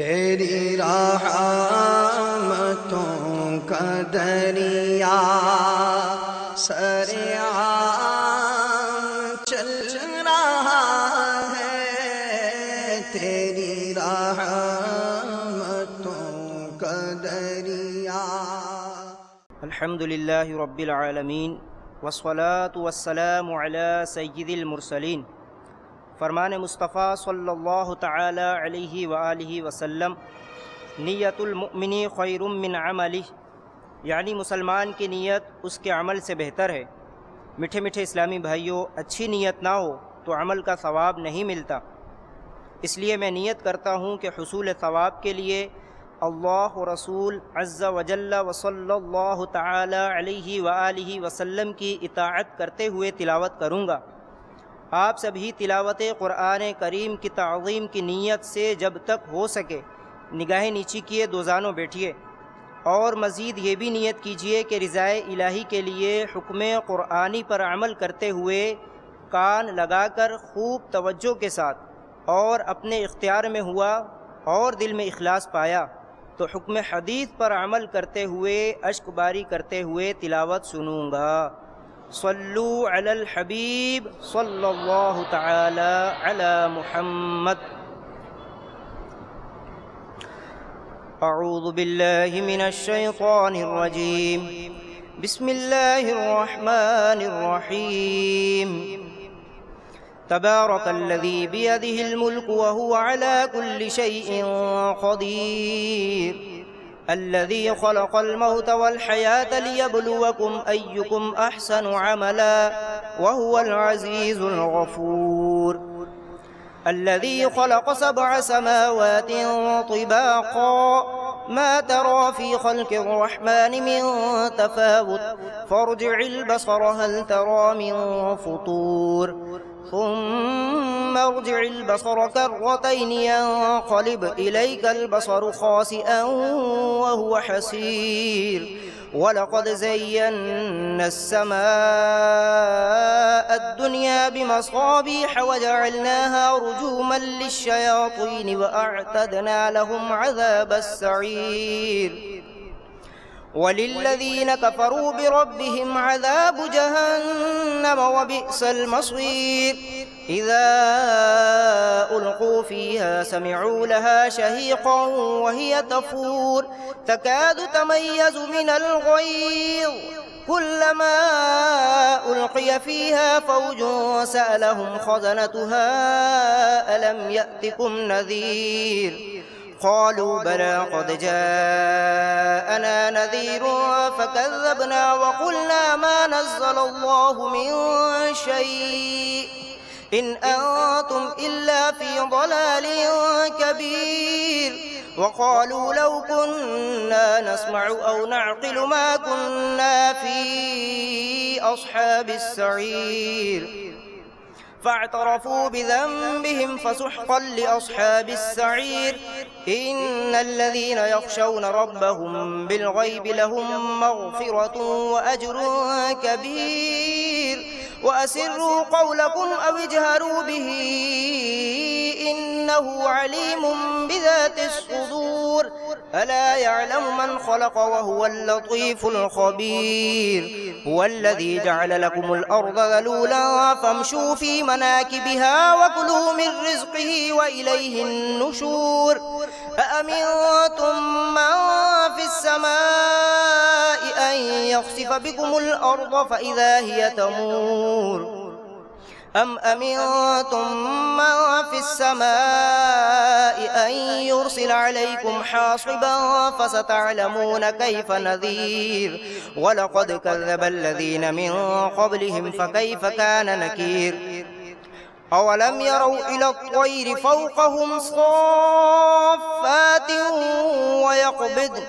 تیری رحمتوں کا دریا سریعان چل رہا ہے، تیری رحمتوں کا دریا۔ الحمدللہ رب العالمین والصلاة والسلام علی سید المرسلین۔ فرمان مصطفیٰ صلی اللہ تعالی علیہ وآلہ وسلم، نیت المؤمن خیر من عملہ، یعنی مسلمان کی نیت اس کے عمل سے بہتر ہے۔ میٹھے میٹھے اسلامی بھائیوں، اچھی نیت نہ ہو تو عمل کا ثواب نہیں ملتا۔ اس لیے میں نیت کرتا ہوں کہ حصول ثواب کے لیے اللہ و رسول عز و جل و صلی اللہ تعالی علیہ وآلہ وسلم کی اطاعت کرتے ہوئے تلاوت کروں گا۔ آپ سبھی تلاوت قرآن کریم کی تعظیم کی نیت سے جب تک ہو سکے نگاہیں نیچی کیے دو زانوں بیٹھیے، اور مزید یہ بھی نیت کیجیے کہ رضائے الہی کے لیے حکم قرآنی پر عمل کرتے ہوئے کان لگا کر خوب توجہ کے ساتھ اور اپنے اختیار میں ہوا اور دل میں اخلاص پایا تو حکم حدیث پر عمل کرتے ہوئے اشک باری کرتے ہوئے تلاوت سنوں گا۔ صلو علی الحبیب صلی اللہ تعالی علی محمد۔ اعوذ باللہ من الشیطان الرجیم، بسم اللہ الرحمن الرحیم۔ تبارک الذی بیدہ الملک وہو علی کل شیء قدیر، الذي خلق الموت والحياة ليبلوكم أيكم أحسن عملا وهو العزيز الغفور، الذي خلق 7 سماوات طباقا ما ترى في خلق الرحمن من تفاوت فارجع البصر هل ترى من فطور ثم ارجع البصر كرتين ينقلب إليك البصر خاسئا وهو حسير، ولقد زينا السماء الدنيا بمصابيح وجعلناها رجوما للشياطين وأعتدنا لهم عذاب السعير، وللذين كفروا بربهم عذاب جهنم وبئس المصير، إذا ألقوا فيها سمعوا لها شهيقا وهي تفور تكاد تميز من الغيظ، كلما ألقي فيها فوج سألهم خزنتها ألم يأتكم نذير، قالوا بلى قد جاءنا نذير فكذبنا وقلنا ما نزل الله من شيء إن أنتم إلا في ضلال كبير، وقالوا لو كنا نسمع أو نعقل ما كنا في أصحاب السعير، فاعترفوا بذنبهم فسحقا لأصحاب السعير، إن الذين يخشون ربهم بالغيب لهم مغفرة وأجر كبير، وأسروا قولكم أو اجهروا به إنه عليم بذات الصدور، ألا يعلم من خلق وهو اللطيف الخبير، هو الذي جعل لكم الأرض ذلولا فامشوا في مناكبها وكلوا من رزقه وإليه النشور، أأمنتم من في السماء أن يخسف بكم الأرض فإذا هي تمور، أم أمنتم من في السماء أن يرسل عليكم حاصبا فستعلمون كيف نذير، ولقد كذب الذين من قبلهم فكيف كان نكير، أولم يروا إلى الطير فوقهم صافات ويقبضن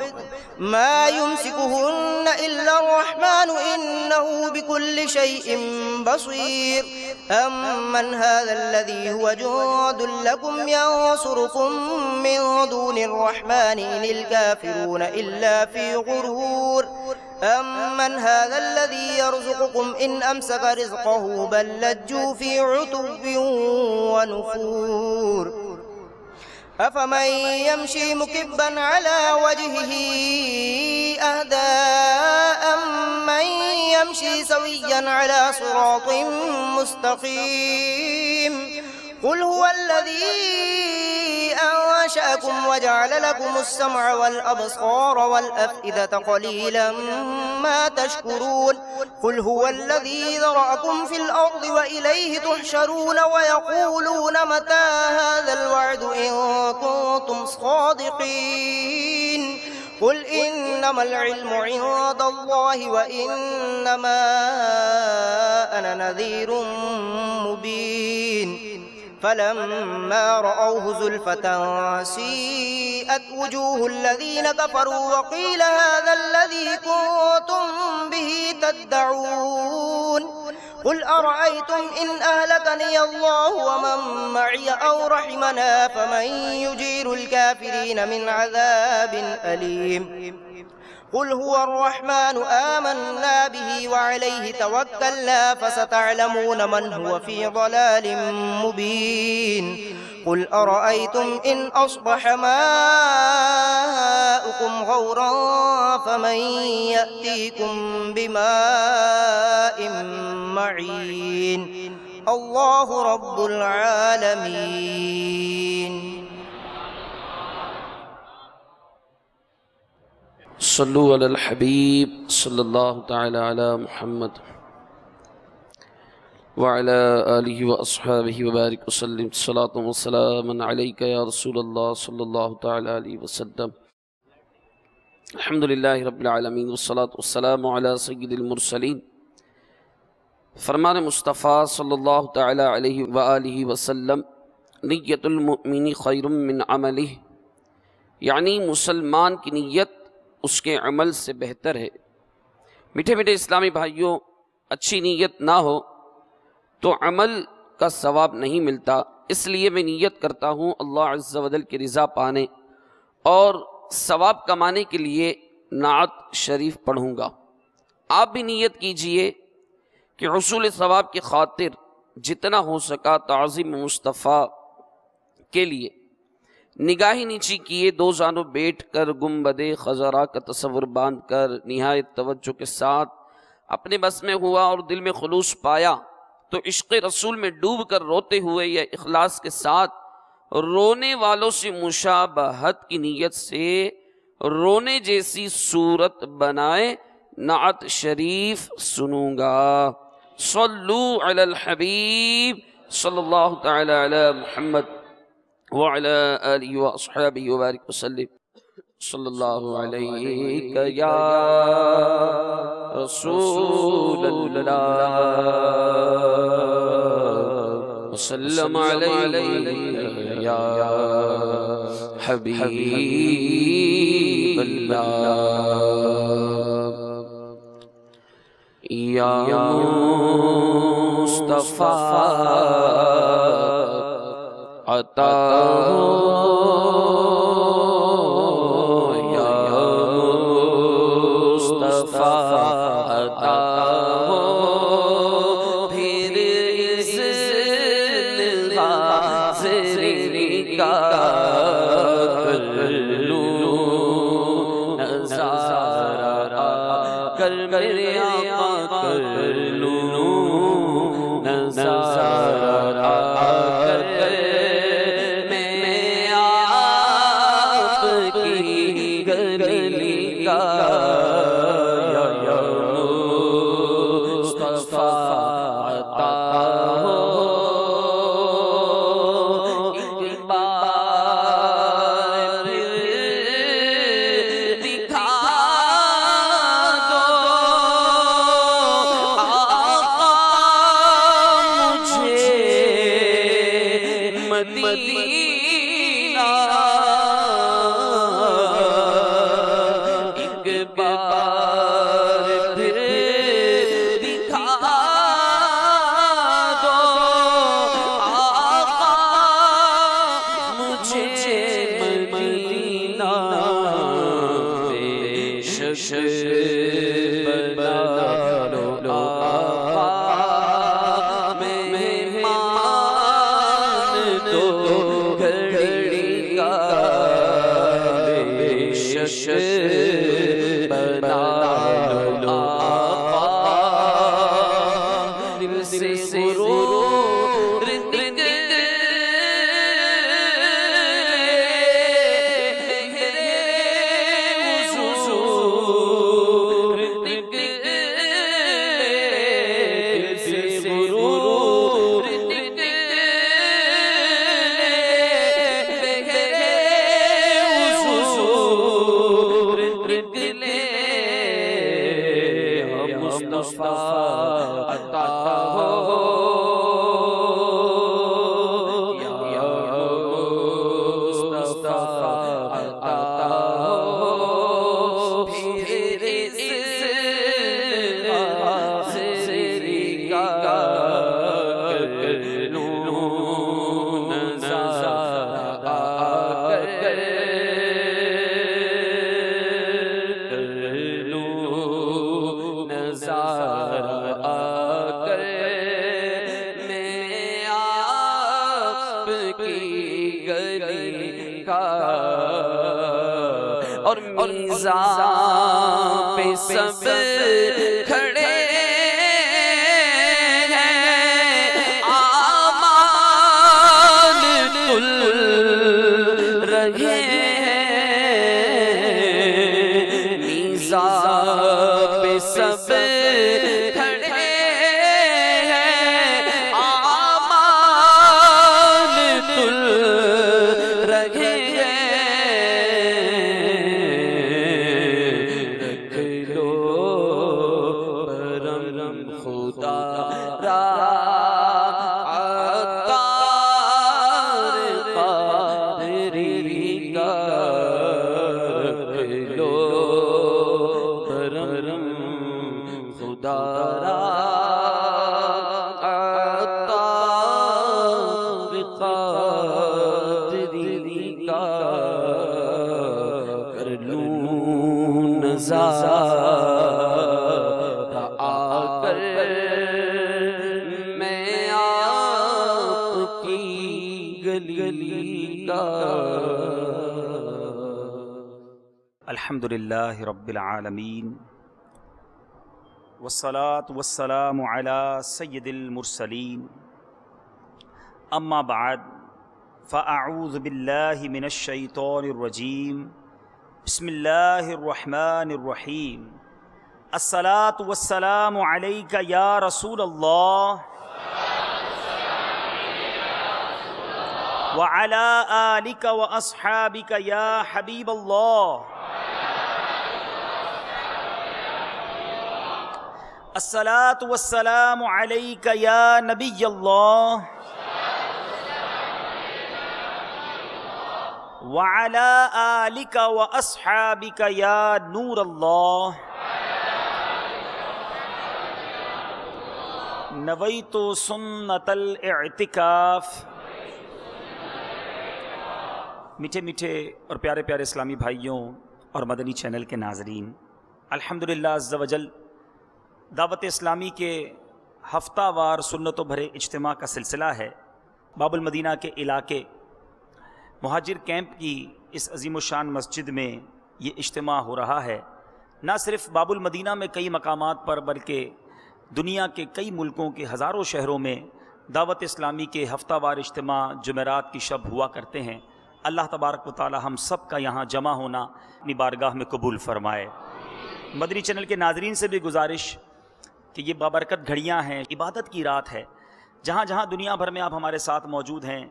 ما يمسكهن إلا الرحمن إنه بكل شيء بصير، أمن هذا الذي هو جند لكم ينصركم من دون الرحمن إن الكافرون إلا في غرور، أمن هذا الذي يرزقكم إن أمسك رزقه بل لجوا في عتب ونفور، أفمن يمشي مكبا على وجهه أهدى أمن يمشي سويا على صراط مستقيم قل هو الذي أنشأكم وجعل لكم السمع والأبصار والأفئدة قليلا ما تشكرون قل هو الذي ذرأكم في الأرض وإليه تحشرون ويقولون متى هذا الوعد إن كنتم صادقين قل إنما العلم عند الله وإنما أنا نذير مبين فلما رأوه زلفة سيئت وجوه الذين كفروا وقيل هذا الذي كنتم به تدعون قل أرأيتم إن أهلكني الله ومن معي أو رحمنا فمن يجير الكافرين من عذاب أليم قل هو الرحمن آمنا به وعليه توكلنا فستعلمون من هو في ضلال مبين قل أرأيتم إن أصبح ماؤكم غورا فمن يأتيكم بماء معين الله رب العالمين صلوا علی الحبیب صلی اللہ تعالی علی محمد وعلی آلہ واصحابہ وبارک وسلم صلاۃ و سلام علیک یا رسول اللہ صلی اللہ تعالی علیہ وسلم الحمدللہ رب العالمین والصلاة والسلام علی سید المرسلین فرمان مصطفیٰ صلی اللہ تعالی علیہ وآلہ وسلم نیت المؤمن خیر من عملہ، یعنی مسلمان کی نیت اس کے عمل سے بہتر ہے۔ میٹھے میٹھے اسلامی بھائیوں، اچھی نیت نہ ہو تو عمل کا ثواب نہیں ملتا، اس لیے میں نیت کرتا ہوں اللہ عز و جل کی رضا پانے اور ثواب کمانے کے لیے نعت شریف پڑھوں گا۔ آپ بھی نیت کیجئے کہ حصول ثواب کی خاطر جتنا ہو سکا تعظیم مصطفیٰ کے لیے نگاہی نیچی کیے، دو جانب بیٹھ کر گنبد خضرا کا تصور باندھ کر نہایت توجہ کے ساتھ اپنے بس میں ہوا اور دل میں خلوص پایا تو عشق رسول میں ڈوب کر روتے ہوئے یا اخلاص کے ساتھ رونے والوں سے مشابہت کی نیت سے رونے جیسی صورت بنائے نعت شریف سنوں گا۔ صلو علی الحبیب صلی اللہ تعالی علی محمد وعلى آلہ واصحابہ وبارک وسلم صلی اللہ علیہ یا رسول اللہ وسلم علیہ یا حبیب اللہ یا مصطفیٰ عطا ہو یا مصطفیٰ عطا ہو، پھر اس حاضری کا کر لوں نظارہ، کر میرے آقا کر لوں نظارہ، گھڑی کا عطا ہو یا مصطفیٰ عطا ہو پھر اس حاضری کا اور میزان پہ سب کھڑے ہیں اعمال تل رہے ہیں میزان پہ سب کھڑے ہیں اعمال تل رہے ہیں الحمدللہ رب العالمین والصلاة والسلام علی سید المرسلین اما بعد فاعوذ باللہ من الشیطان الرجیم بسم اللہ الرحمن الرحیم الصلاة والسلام علیک یا رسول اللہ وعلی آلک واصحابک یا حبیب اللہ الصلاة والسلام علیک یا نبی اللہ وعلی آلک واصحابک یا نور اللہ نویت سنت الاعتکاف۔ میٹھے میٹھے اور پیارے پیارے اسلامی بھائیوں اور مدنی چینل کے ناظرین، الحمدللہ عز و جل دعوت اسلامی کے ہفتہ وار سنتوں بھرے اجتماع کا سلسلہ ہے۔ باب المدینہ کے علاقے مہاجر کیمپ کی اس عظیم الشان مسجد میں یہ اجتماع ہو رہا ہے۔ نہ صرف باب المدینہ میں کئی مقامات پر بلکہ دنیا کے کئی ملکوں کے ہزاروں شہروں میں دعوت اسلامی کے ہفتہ وار اجتماع جمعرات کی شب ہوا کرتے ہیں۔ اللہ تبارک و تعالی ہم سب کا یہاں جمع ہونا اپنی بارگاہ میں قبول فرمائے۔ مدنی چینل کے ناظرین سے بھی گزارش کہ یہ بابرکت گھڑیاں ہیں، عبادت کی رات ہے، جہاں جہاں دنیا بھر میں آپ ہمارے ساتھ موجود ہیں،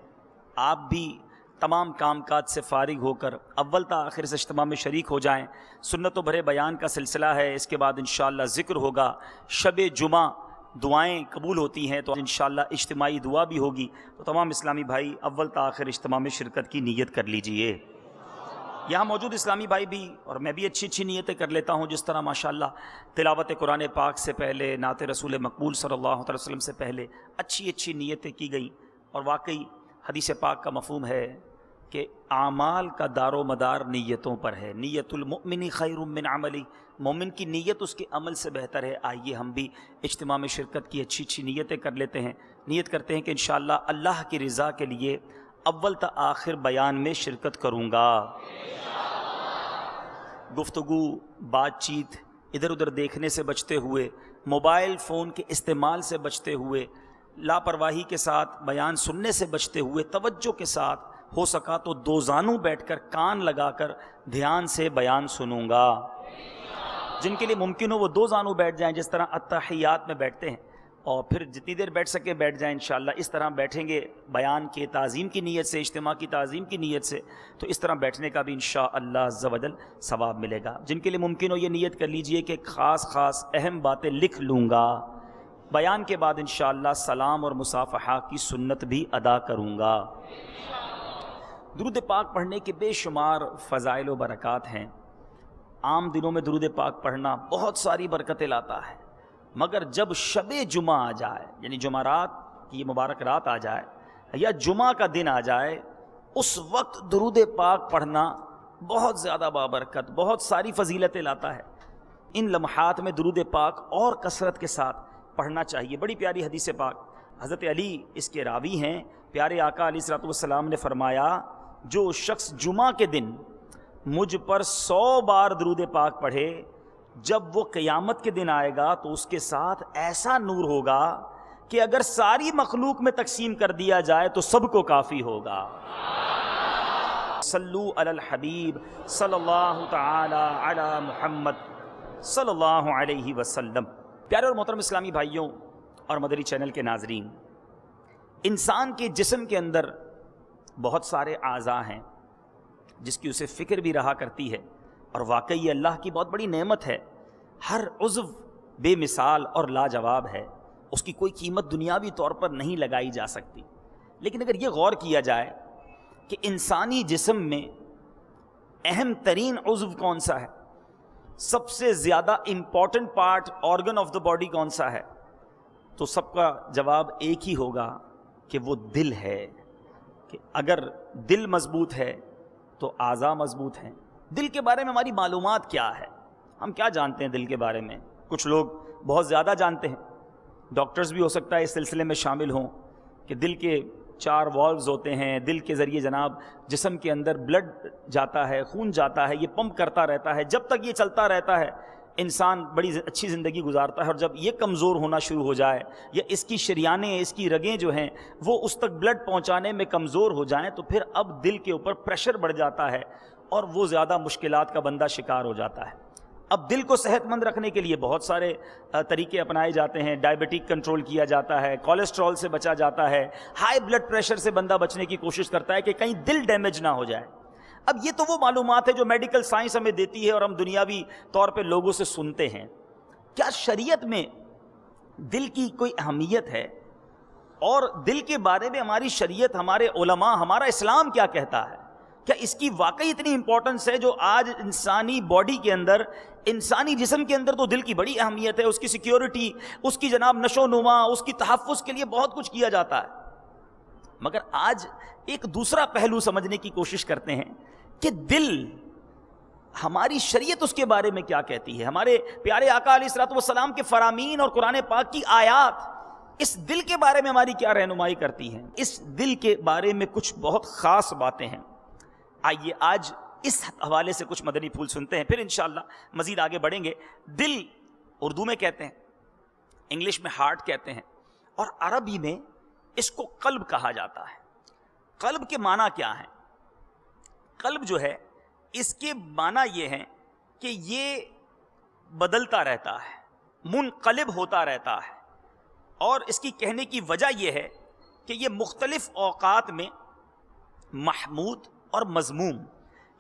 آپ بھی تمام کام کاج سے فارغ ہو کر اول تا آخر اس اجتماع میں شریک ہو جائیں۔ سنتوں بھرے بیان کا سلسلہ ہے، اس کے بعد انشاءاللہ ذکر ہوگا، شب جمعہ دعائیں قبول ہوتی ہیں تو انشاءاللہ اجتماعی دعا بھی ہوگی۔ تو تمام اسلامی بھائی اول تا آخر اجتماع میں شرکت کی نیت کر لیجئے۔ یہاں موجود اسلامی بھائی بھی اور میں بھی اچھی اچھی نیتیں کر لیتا ہوں، جس طرح ماشاءاللہ تلاوت قرآن پاک سے پہلے، نعت رسول مقبول صلی اللہ علیہ وسلم سے پہلے اچھی اچھی نیتیں کی گئیں، اور واقعی حدیث پاک کا مفہوم ہے کہ اعمال کا دار و مدار نیتوں پر ہے۔ نیت المؤمن خیر من عملی، مومن کی نیت اس کے عمل سے بہتر ہے۔ آئیے ہم بھی اجتماع میں شرکت کی اچھی اچھی نیتیں کر لیتے ہیں۔ نیت کرتے ہیں کہ انشاءاللہ اللہ کی رضا کے لیے اول تا آخر بیان میں شرکت کروں گا۔ گفتگو، بات چیت ادھر ادھر دیکھنے سے بچتے ہوئے، موبائل فون کے استعمال سے بچتے ہوئے، لاپرواہی کے ساتھ بیان سننے سے بچتے ہوئے، توجہ کے ساتھ ہو سکا تو دو زانوں بیٹھ کر کان لگا کر دھیان سے بیان سنوں گا۔ جن کے لیے ممکن ہو وہ دو زانوں بیٹھ جائیں، جس طرح التحیات میں بیٹھتے ہیں، اور پھر جتنی دیر بیٹھ سکے بیٹھ جائیں انشاءاللہ. اس طرح بیٹھیں گے بیان کے تعظیم کی نیت سے، اجتماع کی تعظیم کی نیت سے، تو اس طرح بیٹھنے کا بھی انشاءاللہ عز و جل ثواب ملے گا. جن کے لیے ممکن ہو یہ نیت کر لیجئے کہ خاص اہم باتیں لکھ لوں گا، بیان کے بعد انشاءاللہ سلام اور مصافحہ کی سنت بھی ادا کروں گا. درود پاک پڑھنے کے بے شمار فضائل و برکات ہیں. عام دنوں میں درود پاک پڑھنا بہت ساری برکتیں لاتا ہے، مگر جب شب جمعہ آ جائے، یعنی جمعرات کی یہ مبارک رات آ جائے یا جمعہ کا دن آ جائے، اس وقت درود پاک پڑھنا بہت زیادہ بابرکت، بہت ساری فضیلتیں لاتا ہے. ان لمحات میں درود پاک اور کثرت کے ساتھ پڑھنا چاہیے. بڑی پیاری حدیث پاک، حضرت علی اس کے راوی ہیں. پیارے آقا علیہ الصلوۃ والسلام نے فرمایا، جو شخص جمعہ کے دن مجھ پر 100 بار درود پاک پڑھے، جب وہ قیامت کے دن آئے گا تو اس کے ساتھ ایسا نور ہوگا کہ اگر ساری مخلوق میں تقسیم کر دیا جائے تو سب کو کافی ہوگا. صلو علی الحبیب صلی اللہ تعالی علی محمد صلی اللہ علیہ وسلم. پیارے اور محترم اسلامی بھائیوں اور مدنی چینل کے ناظرین، انسان کے جسم کے اندر بہت سارے اعضاء ہیں جس کی اسے فکر بھی رہا کرتی ہے، اور واقعی یہ اللہ کی بہت بڑی نعمت ہے. ہر عضو بے مثال اور لاجواب ہے، اس کی کوئی قیمت دنیاوی طور پر نہیں لگائی جا سکتی. لیکن اگر یہ غور کیا جائے کہ انسانی جسم میں اہم ترین عضو کون سا ہے، سب سے زیادہ important part organ of the body کون سا ہے، تو سب کا جواب ایک ہی ہوگا کہ وہ دل ہے. کہ اگر دل مضبوط ہے تو اعضاء مضبوط ہیں. دل کے بارے میں ہماری معلومات کیا ہے؟ ہم کیا جانتے ہیں دل کے بارے میں؟ کچھ لوگ بہت زیادہ جانتے ہیں، ڈاکٹرز بھی ہو سکتا ہے اس سلسلے میں شامل ہوں، کہ دل کے 4 والوز ہوتے ہیں، دل کے ذریعے جناب جسم کے اندر بلڈ جاتا ہے، خون جاتا ہے، یہ پمپ کرتا رہتا ہے. جب تک یہ چلتا رہتا ہے انسان بڑی اچھی زندگی گزارتا ہے، اور جب یہ کمزور ہونا شروع ہو جائے یا اس کی شریانیں، اس کی رگیں جو ہیں وہ اس تک بلڈ پہنچانے میں کمزور ہو جائیں، تو پھر اب دل کے اوپر پریشر بڑھ جاتا ہے اور وہ زیادہ مشکلات کا بندہ شکار ہو جاتا ہے. اب دل کو صحت مند رکھنے کے لیے بہت سارے طریقے اپنائے جاتے ہیں. ڈائبٹک کنٹرول کیا جاتا ہے، کولیسٹرول سے بچا جاتا ہے، ہائی بلڈ پریشر سے بندہ بچنے کی کوشش کرتا ہے کہ کہیں دل ڈیمیج نہ ہو جائے. اب یہ تو وہ معلومات ہے جو میڈیکل سائنس ہمیں دیتی ہے اور ہم دنیاوی طور پہ لوگوں سے سنتے ہیں. کیا شریعت میں دل کی کوئی اہمیت ہے؟ اور دل کے بارے میں ہماری شریعت، ہمارے علماء، ہمارا اسلام کیا کہتا ہے؟ کیا اس کی واقعی اتنی امپورٹنس ہے جو آج انسانی باڈی کے اندر، انسانی جسم کے اندر تو دل کی بڑی اہمیت ہے، اس کی سیکیورٹی، اس کی جناب نشو و نما، اس کی تحفظ کے لیے بہت کچھ کیا جاتا ہے. مگر آج ایک دوسرا پہلو سمجھنے کی کوشش کرتے ہیں کہ دل، ہماری شریعت اس کے بارے میں کیا کہتی ہے. ہمارے پیارے آقا علیہ الصلوۃ والسلام کے فرامین اور قرآن پاک کی آیات اس دل کے بارے میں ہماری کیا رہنمائی کرتی ہیں. اس دل کے بارے میں کچھ بہت خاص باتیں ہیں. آئیے آج اس حوالے سے کچھ مدنی پھول سنتے ہیں، پھر انشاءاللہ مزید آگے بڑھیں گے. دل اردو میں کہتے ہیں، انگلش میں ہارٹ کہتے ہیں، اور عربی میں اس کو قلب کہا جاتا ہے. قلب کے معنی کیا ہیں؟ قلب جو ہے اس کے معنی یہ ہیں کہ یہ بدلتا رہتا ہے، منقلب ہوتا رہتا ہے. اور اس کی کہنے کی وجہ یہ ہے کہ یہ مختلف اوقات میں محمود اور مذموم،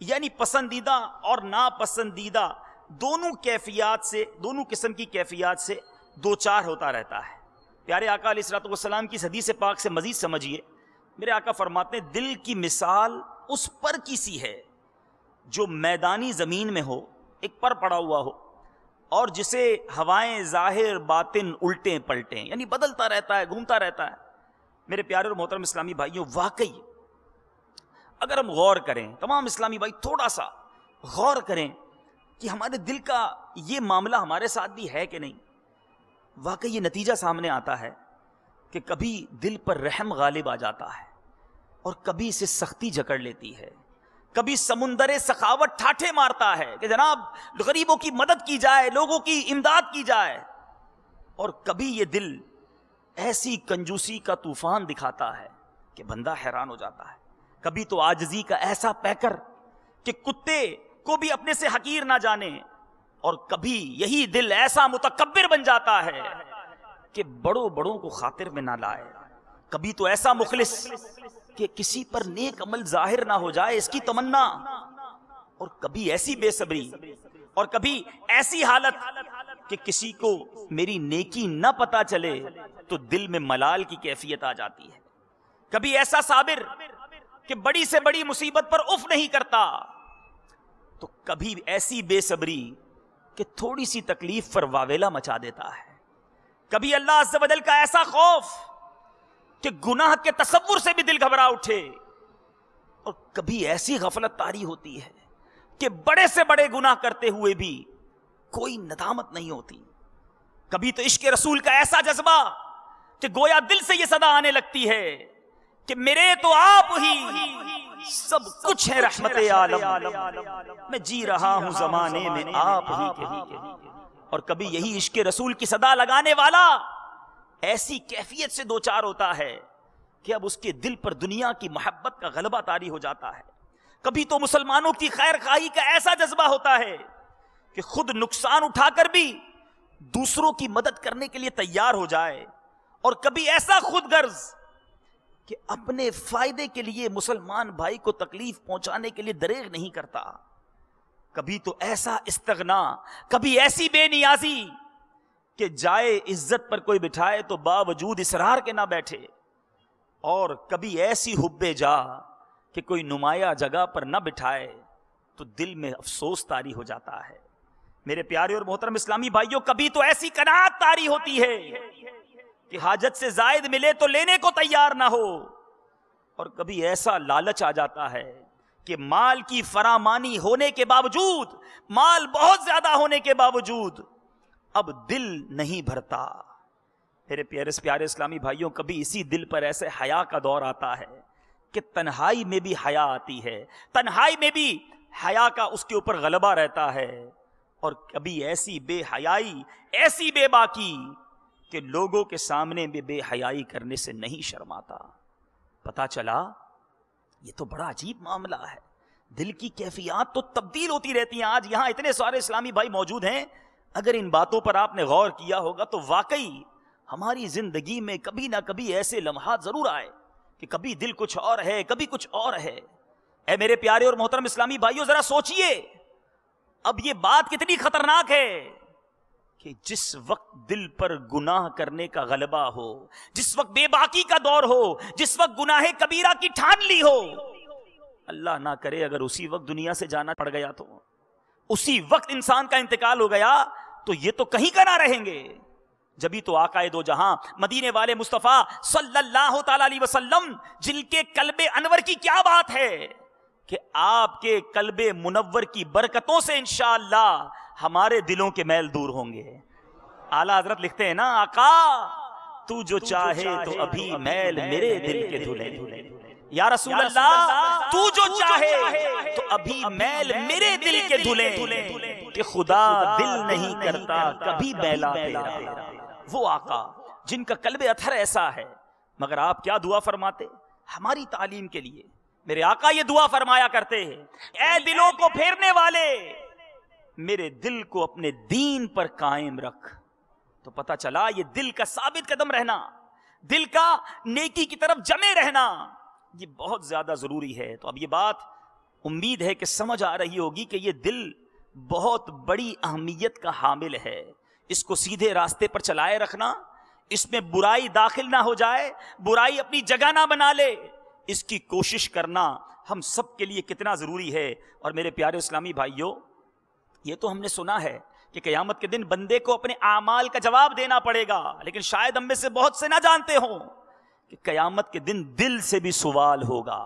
یعنی پسندیدہ اور ناپسندیدہ دونوں کیفیات سے، دونوں قسم کی کیفیات سے دوچار ہوتا رہتا ہے. پیارے آقا علیہ الصلوۃ والسلام کی حدیث پاک سے مزید سمجھیے. میرے آقا فرماتے ہیں دل کی مثال اس پر کی سی ہے جو میدانی زمین میں ہو، ایک پر پڑا ہوا ہو، اور جسے ہوائیں ظاہر باطن الٹیں پلٹیں، یعنی بدلتا رہتا ہے، گھومتا رہتا ہے. میرے پیارے اور محترم اسلامی بھائیوں، واقعی اگر ہم غور کریں، تمام اسلامی بھائی تھوڑا سا غور کریں کہ ہمارے دل کا یہ معاملہ ہمارے ساتھ بھی ہے کہ نہیں. واقعی یہ نتیجہ سامنے آتا ہے کہ کبھی دل پر رحم غالب آ جاتا ہے اور کبھی اسے سختی جکڑ لیتی ہے. کبھی سمندر سخاوت ٹھاٹھے مارتا ہے کہ جناب غریبوں کی مدد کی جائے، لوگوں کی امداد کی جائے، اور کبھی یہ دل ایسی کنجوسی کا طوفان دکھاتا ہے کہ بندہ حیران ہو جاتا ہے. کبھی تو عاجزی کا ایسا پیکر کہ کتے کو بھی اپنے سے حقیر نہ جانے، اور کبھی یہی دل ایسا متکبر بن جاتا ہے کہ بڑوں کو خاطر میں نہ لائے، کبھی تو ایسا مخلص کہ کسی پر نیک عمل ظاہر نہ ہو جائے اس کی تمنا، اور کبھی ایسی بے صبری اور کبھی ایسی حالت کہ کسی کو میری نیکی نہ پتا چلے تو دل میں ملال کی کیفیت آ جاتی ہے، کبھی ایسا صابر کہ بڑی سے بڑی مصیبت پر اف نہیں کرتا، تو کبھی ایسی بے صبری کہ تھوڑی سی تکلیف پر واویلا مچا دیتا ہے، کبھی اللہ عز و جل کا ایسا خوف کہ گناہ کے تصور سے بھی دل گھبرا اٹھے، اور کبھی ایسی غفلت طاری ہوتی ہے کہ بڑے سے بڑے گناہ کرتے ہوئے بھی کوئی ندامت نہیں ہوتی، کبھی تو عشق رسول کا ایسا جذبہ کہ گویا دل سے یہ صدا آنے لگتی ہے کہ میرے تو آپ ہی سب کچھ ہے رحمت عالم، میں جی رہا ہوں زمانے میں آپ ہی کے، اور کبھی یہی عشق رسول کی صدا لگانے والا ایسی کیفیت سے دوچار ہوتا ہے کہ اب اس کے دل پر دنیا کی محبت کا غلبہ طاری ہو جاتا ہے، کبھی تو مسلمانوں کی خیر خواہی کا ایسا جذبہ ہوتا ہے کہ خود نقصان اٹھا کر بھی دوسروں کی مدد کرنے کے لیے تیار ہو جائے، اور کبھی ایسا خود غرض کہ اپنے فائدے کے لیے مسلمان بھائی کو تکلیف پہنچانے کے لیے دریغ نہیں کرتا، کبھی تو ایسا استغنا، کبھی ایسی بے نیازی کہ جائے عزت پر کوئی بٹھائے تو باوجود اصرار کے نہ بیٹھے، اور کبھی ایسی حب جا کہ کوئی نمایاں جگہ پر نہ بٹھائے تو دل میں افسوس طاری ہو جاتا ہے۔ میرے پیارے اور محترم اسلامی بھائیوں، کبھی تو ایسی قناعت طاری ہوتی ہے کہ حاجت سے زائد ملے تو لینے کو تیار نہ ہو، اور کبھی ایسا لالچ آ جاتا ہے کہ مال کی فراوانی ہونے کے باوجود، مال بہت زیادہ ہونے کے باوجود اب دل نہیں بھرتا۔ میرے پیارے اسلامی بھائیوں، کبھی اسی دل پر ایسے حیا کا دور آتا ہے کہ تنہائی میں بھی حیا آتی ہے، تنہائی میں بھی حیا کا اس کے اوپر غلبہ رہتا ہے، اور کبھی ایسی بے حیائی، ایسی بے باکی کہ لوگوں کے سامنے بھی بے حیائی کرنے سے نہیں شرماتا۔ پتا چلا یہ تو بڑا عجیب معاملہ ہے، دل کی کیفیات تو تبدیل ہوتی رہتی ہیں۔ آج یہاں اتنے سارے اسلامی بھائی موجود ہیں، اگر ان باتوں پر آپ نے غور کیا ہوگا تو واقعی ہماری زندگی میں کبھی نہ کبھی ایسے لمحات ضرور آئے کہ کبھی دل کچھ اور ہے، کبھی کچھ اور ہے۔ اے میرے پیارے اور محترم اسلامی بھائیوں، ذرا سوچئے اب یہ بات کتنی خطرناک ہے کہ جس وقت دل پر گناہ کرنے کا غلبہ ہو، جس وقت بے باکی کا دور ہو، جس وقت گناہ کبیرہ کی ٹھان لی ہو، اللہ نہ کرے اگر اسی وقت دنیا سے جانا پڑ گیا تو، اسی وقت انسان کا انتقال ہو گیا تو یہ تو کہیں کا نہ رہیں گے۔ جبھی تو آقائے دو جہاں مدینے والے مصطفیٰ صلی اللہ تعالی علیہ وسلم، جن کے قلب انور کی کیا بات ہے کہ آپ کے قلب منور کی برکتوں سے انشاءاللہ ہمارے دلوں کے میل دور ہوں گے۔ اعلیٰ حضرت لکھتے ہیں نا، آقا تو جو چاہے تو ابھی میل میرے دل کے دھلے، یا رسول اللہ تو جو چاہے تو ابھی میل میرے دل کے دھلے، کہ خدا دل نہیں کرتا کبھی میلا تیرا۔ وہ آقا جن کا قلب اطہر ایسا ہے، مگر آپ کیا دعا فرماتے ہماری تعلیم کے لیے؟ میرے آقا یہ دعا فرمایا کرتے ہیں، اے دلوں کو پھیرنے والے، میرے دل کو اپنے دین پر قائم رکھ۔ تو پتہ چلا یہ دل کا ثابت قدم رہنا، دل کا نیکی کی طرف جمے رہنا، یہ بہت زیادہ ضروری ہے۔ تو اب یہ بات امید ہے کہ سمجھ آ رہی ہوگی کہ یہ دل بہت بڑی اہمیت کا حامل ہے، اس کو سیدھے راستے پر چلائے رکھنا، اس میں برائی داخل نہ ہو جائے، برائی اپنی جگہ نہ بنا لے، اس کی کوشش کرنا ہم سب کے لیے کتنا ضروری ہے۔ اور میرے پیارے اسلامی بھائیوں، یہ تو ہم نے سنا ہے کہ قیامت کے دن بندے کو اپنے اعمال کا جواب دینا پڑے گا، لیکن شاید ہم میں سے بہت سے نہ جانتے ہوں کہ قیامت کے دن دل سے بھی سوال ہوگا۔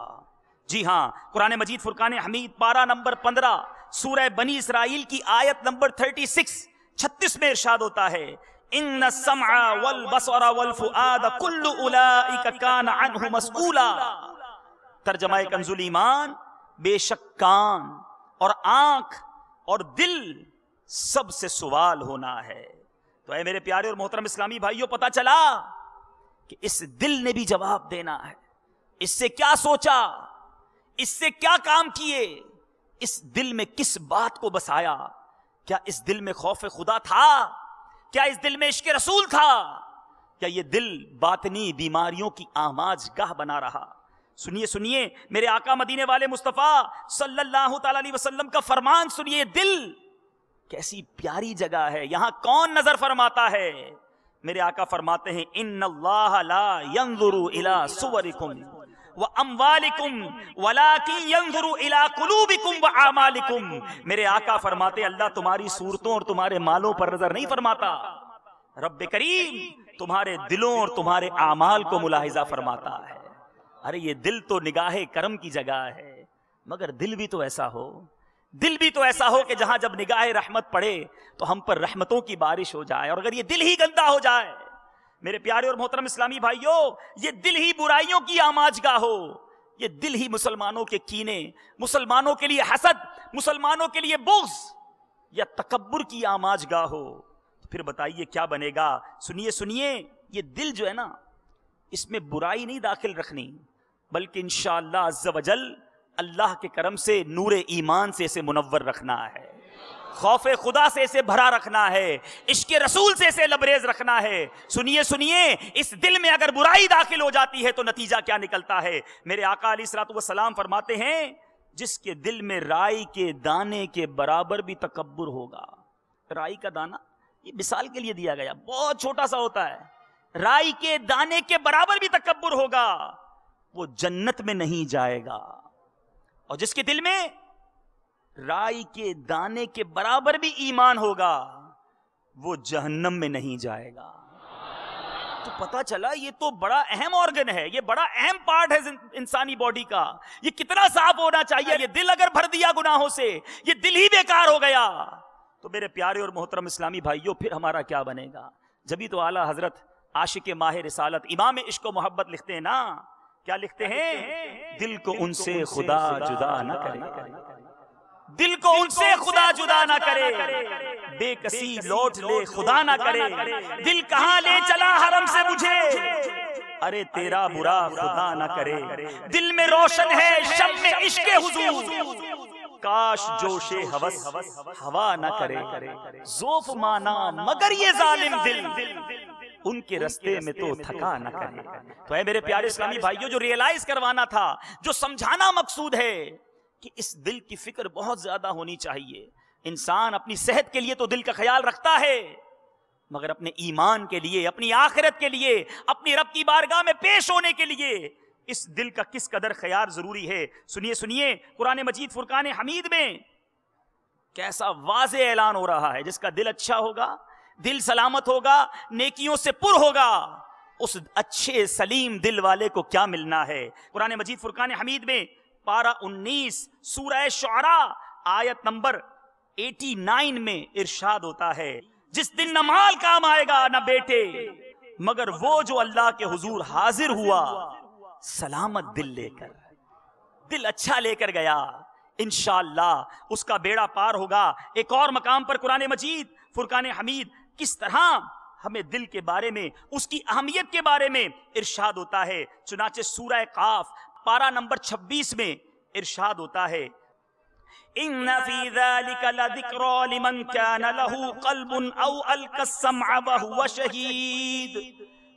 جی ہاں، قرآن مجید فرقان حمید پارہ نمبر 15 سورہ بنی اسرائیل کی آیت نمبر 36 میں ارشاد ہوتا ہے، ان السمع والبصر والفؤاد کل اولئک کان عنہ مسئولا۔ ترجمہ کنز الایمان، بے شک کان اور آنکھ اور دل سب سے سوال ہونا ہے۔ تو اے میرے پیارے اور محترم اسلامی بھائیوں، پتہ چلا کہ اس دل نے بھی جواب دینا ہے۔ اس سے کیا سوچا، اس سے کیا کام کیے، اس دل میں کس بات کو بسایا؟ کیا اس دل میں خوف خدا تھا؟ کیا اس دل میں عشق رسول تھا؟ کیا یہ دل باطنی بیماریوں کی آماج گاہ بنا رہا؟ سنیے سنیے میرے آقا مدینے والے مصطفیٰ صلی اللہ تعالی علیہ وسلم کا فرمان سنیے. دل کیسی پیاری جگہ ہے, یہاں کون نظر فرماتا ہے؟ میرے آقا فرماتے ہیں ان اللہ لا ينظر الى صورکم واموالکم ولکن ينظر الى قلوبکم واعمالکم. میرے آقا فرماتے ہیں اللہ تمہاری صورتوں اور تمہارے مالوں پر نظر نہیں فرماتا, رب کریم تمہارے دلوں اور تمہارے اعمال کو ملاحظہ فرماتا ہے. ارے یہ دل تو نگاہ کرم کی جگہ ہے, مگر دل بھی تو ایسا ہو, دل بھی تو ایسا ہو کہ جہاں جب نگاہ رحمت پڑے تو ہم پر رحمتوں کی بارش ہو جائے. اور اگر یہ دل ہی گندا ہو جائے میرے پیارے اور محترم اسلامی بھائیوں, یہ دل ہی برائیوں کی آماجگاہ ہو, یہ دل ہی مسلمانوں کے کینے, مسلمانوں کے لیے حسد, مسلمانوں کے لیے بغض یا تکبر کی آماجگاہ ہو, تو پھر بتائیے کیا بنے گا؟ سنیے سنیے یہ دل جو ہے نا, اس میں برائی نہیں داخل رکھنی, بلکہ انشاءاللہ عز و جل اللہ کے کرم سے نور ایمان سے اسے منور رکھنا ہے, خوف خدا سے اسے بھرا رکھنا ہے, عشق رسول سے اسے لبریز رکھنا ہے. سنیے سنیے اس دل میں اگر برائی داخل ہو جاتی ہے تو نتیجہ کیا نکلتا ہے؟ میرے آقا علیہ الصلوۃ والسلام فرماتے ہیں جس کے دل میں رائی کے دانے کے برابر بھی تکبر ہوگا. رائی کا دانہ یہ مثال کے لیے دیا گیا, بہت چھوٹا سا ہوتا ہے, رائی کے دانے کے برابر بھی تکبر ہوگا, وہ جنت میں نہیں جائے گا. اور جس کے دل میں رائی کے دانے کے برابر بھی ایمان ہوگا وہ جہنم میں نہیں جائے گا. تو پتا چلا یہ تو بڑا اہم آرگن ہے, یہ بڑا اہم پارٹ ہے انسانی باڈی کا, یہ کتنا صاف ہونا چاہیے. یہ دل اگر بھر دیا گناہوں سے, یہ دل ہی بیکار ہو گیا, تو میرے پیارے اور محترم اسلامی بھائیوں پھر ہمارا کیا بنے گا؟ جبھی تو اعلیٰ حضرت عاشق ماہ رسالت امام عشق و محبت لکھتے ہیں نا, کیا لکھتے ہیں؟ دل کو ان سے خدا جدا نہ کرے, دل کو ان سے خدا جدا نہ کرے, بے کسی لوٹ لے خدا نہ کرے, دل کہاں لے چلا حرم سے مجھے, ارے تیرا برا خدا نہ کرے. دل میں روشن ہے شمع عشق حضور, کاش جوش ہوس ہوا نہ کرے. ذوف مانا مگر یہ ظالم دل, ان کے رستے میں تو تھکا نہ کرے. تو اے میرے پیارے اسلامی بھائیوں, جو ریئلائز کروانا تھا, جو سمجھانا مقصود ہے کہ اس دل کی فکر بہت زیادہ ہونی چاہیے. انسان اپنی صحت کے لیے تو دل کا خیال رکھتا ہے, مگر اپنے ایمان کے لیے, اپنی آخرت کے لیے, اپنی رب کی بارگاہ میں پیش ہونے کے لیے اس دل کا کس قدر خیال ضروری ہے. سنیے سنیے قرآن مجید فرقان حمید میں کیسا واضح اعلان ہو رہا ہے, جس کا دل اچھا ہوگا, دل سلامت ہوگا, نیکیوں سے پر ہوگا, اس اچھے سلیم دل والے کو کیا ملنا ہے. قرآن مجید فرقان حمید میں پارہ 19 سورہ شعراء آیت نمبر 89 میں ارشاد ہوتا ہے, جس دن نہ مال کام آئے گا نہ بیٹے, مگر وہ جو اللہ کے حضور حاضر ہوا سلامت دل لے کر, دل اچھا لے کر گیا, انشاءاللہ اس کا بیڑا پار ہوگا. ایک اور مقام پر قرآن مجید فرقان حمید کس طرح ہمیں دل کے بارے میں, اس کی اہمیت کے بارے میں ارشاد ہوتا ہے. چنانچہ سورہ قاف پارہ نمبر 26 میں ارشاد ہوتا ہے, ان فی ذلک لذکری لمن کان لہ قلب او القی السمع وہو شہید.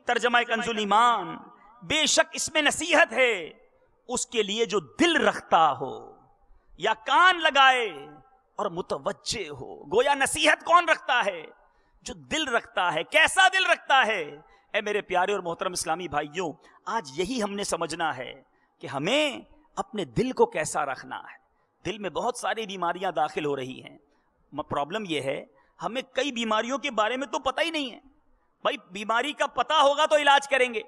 ترجمہ کنز الایمان, بے شک اس میں نصیحت ہے اس کے لیے جو دل رکھتا ہو یا کان لگائے اور متوجہ ہو. گویا نصیحت کون رکھتا ہے؟ جو دل رکھتا ہے. کیسا دل رکھتا ہے؟ اے میرے پیارے اور محترم اسلامی بھائیوں, آج یہی ہم نے سمجھنا ہے کہ ہمیں اپنے دل کو کیسا رکھنا ہے. دل میں بہت ساری بیماریاں داخل ہو رہی ہیں. پرابلم یہ ہے ہمیں کئی بیماریوں کے بارے میں تو پتہ ہی نہیں ہے. بھائی بیماری کا پتہ ہوگا تو علاج کریں گے.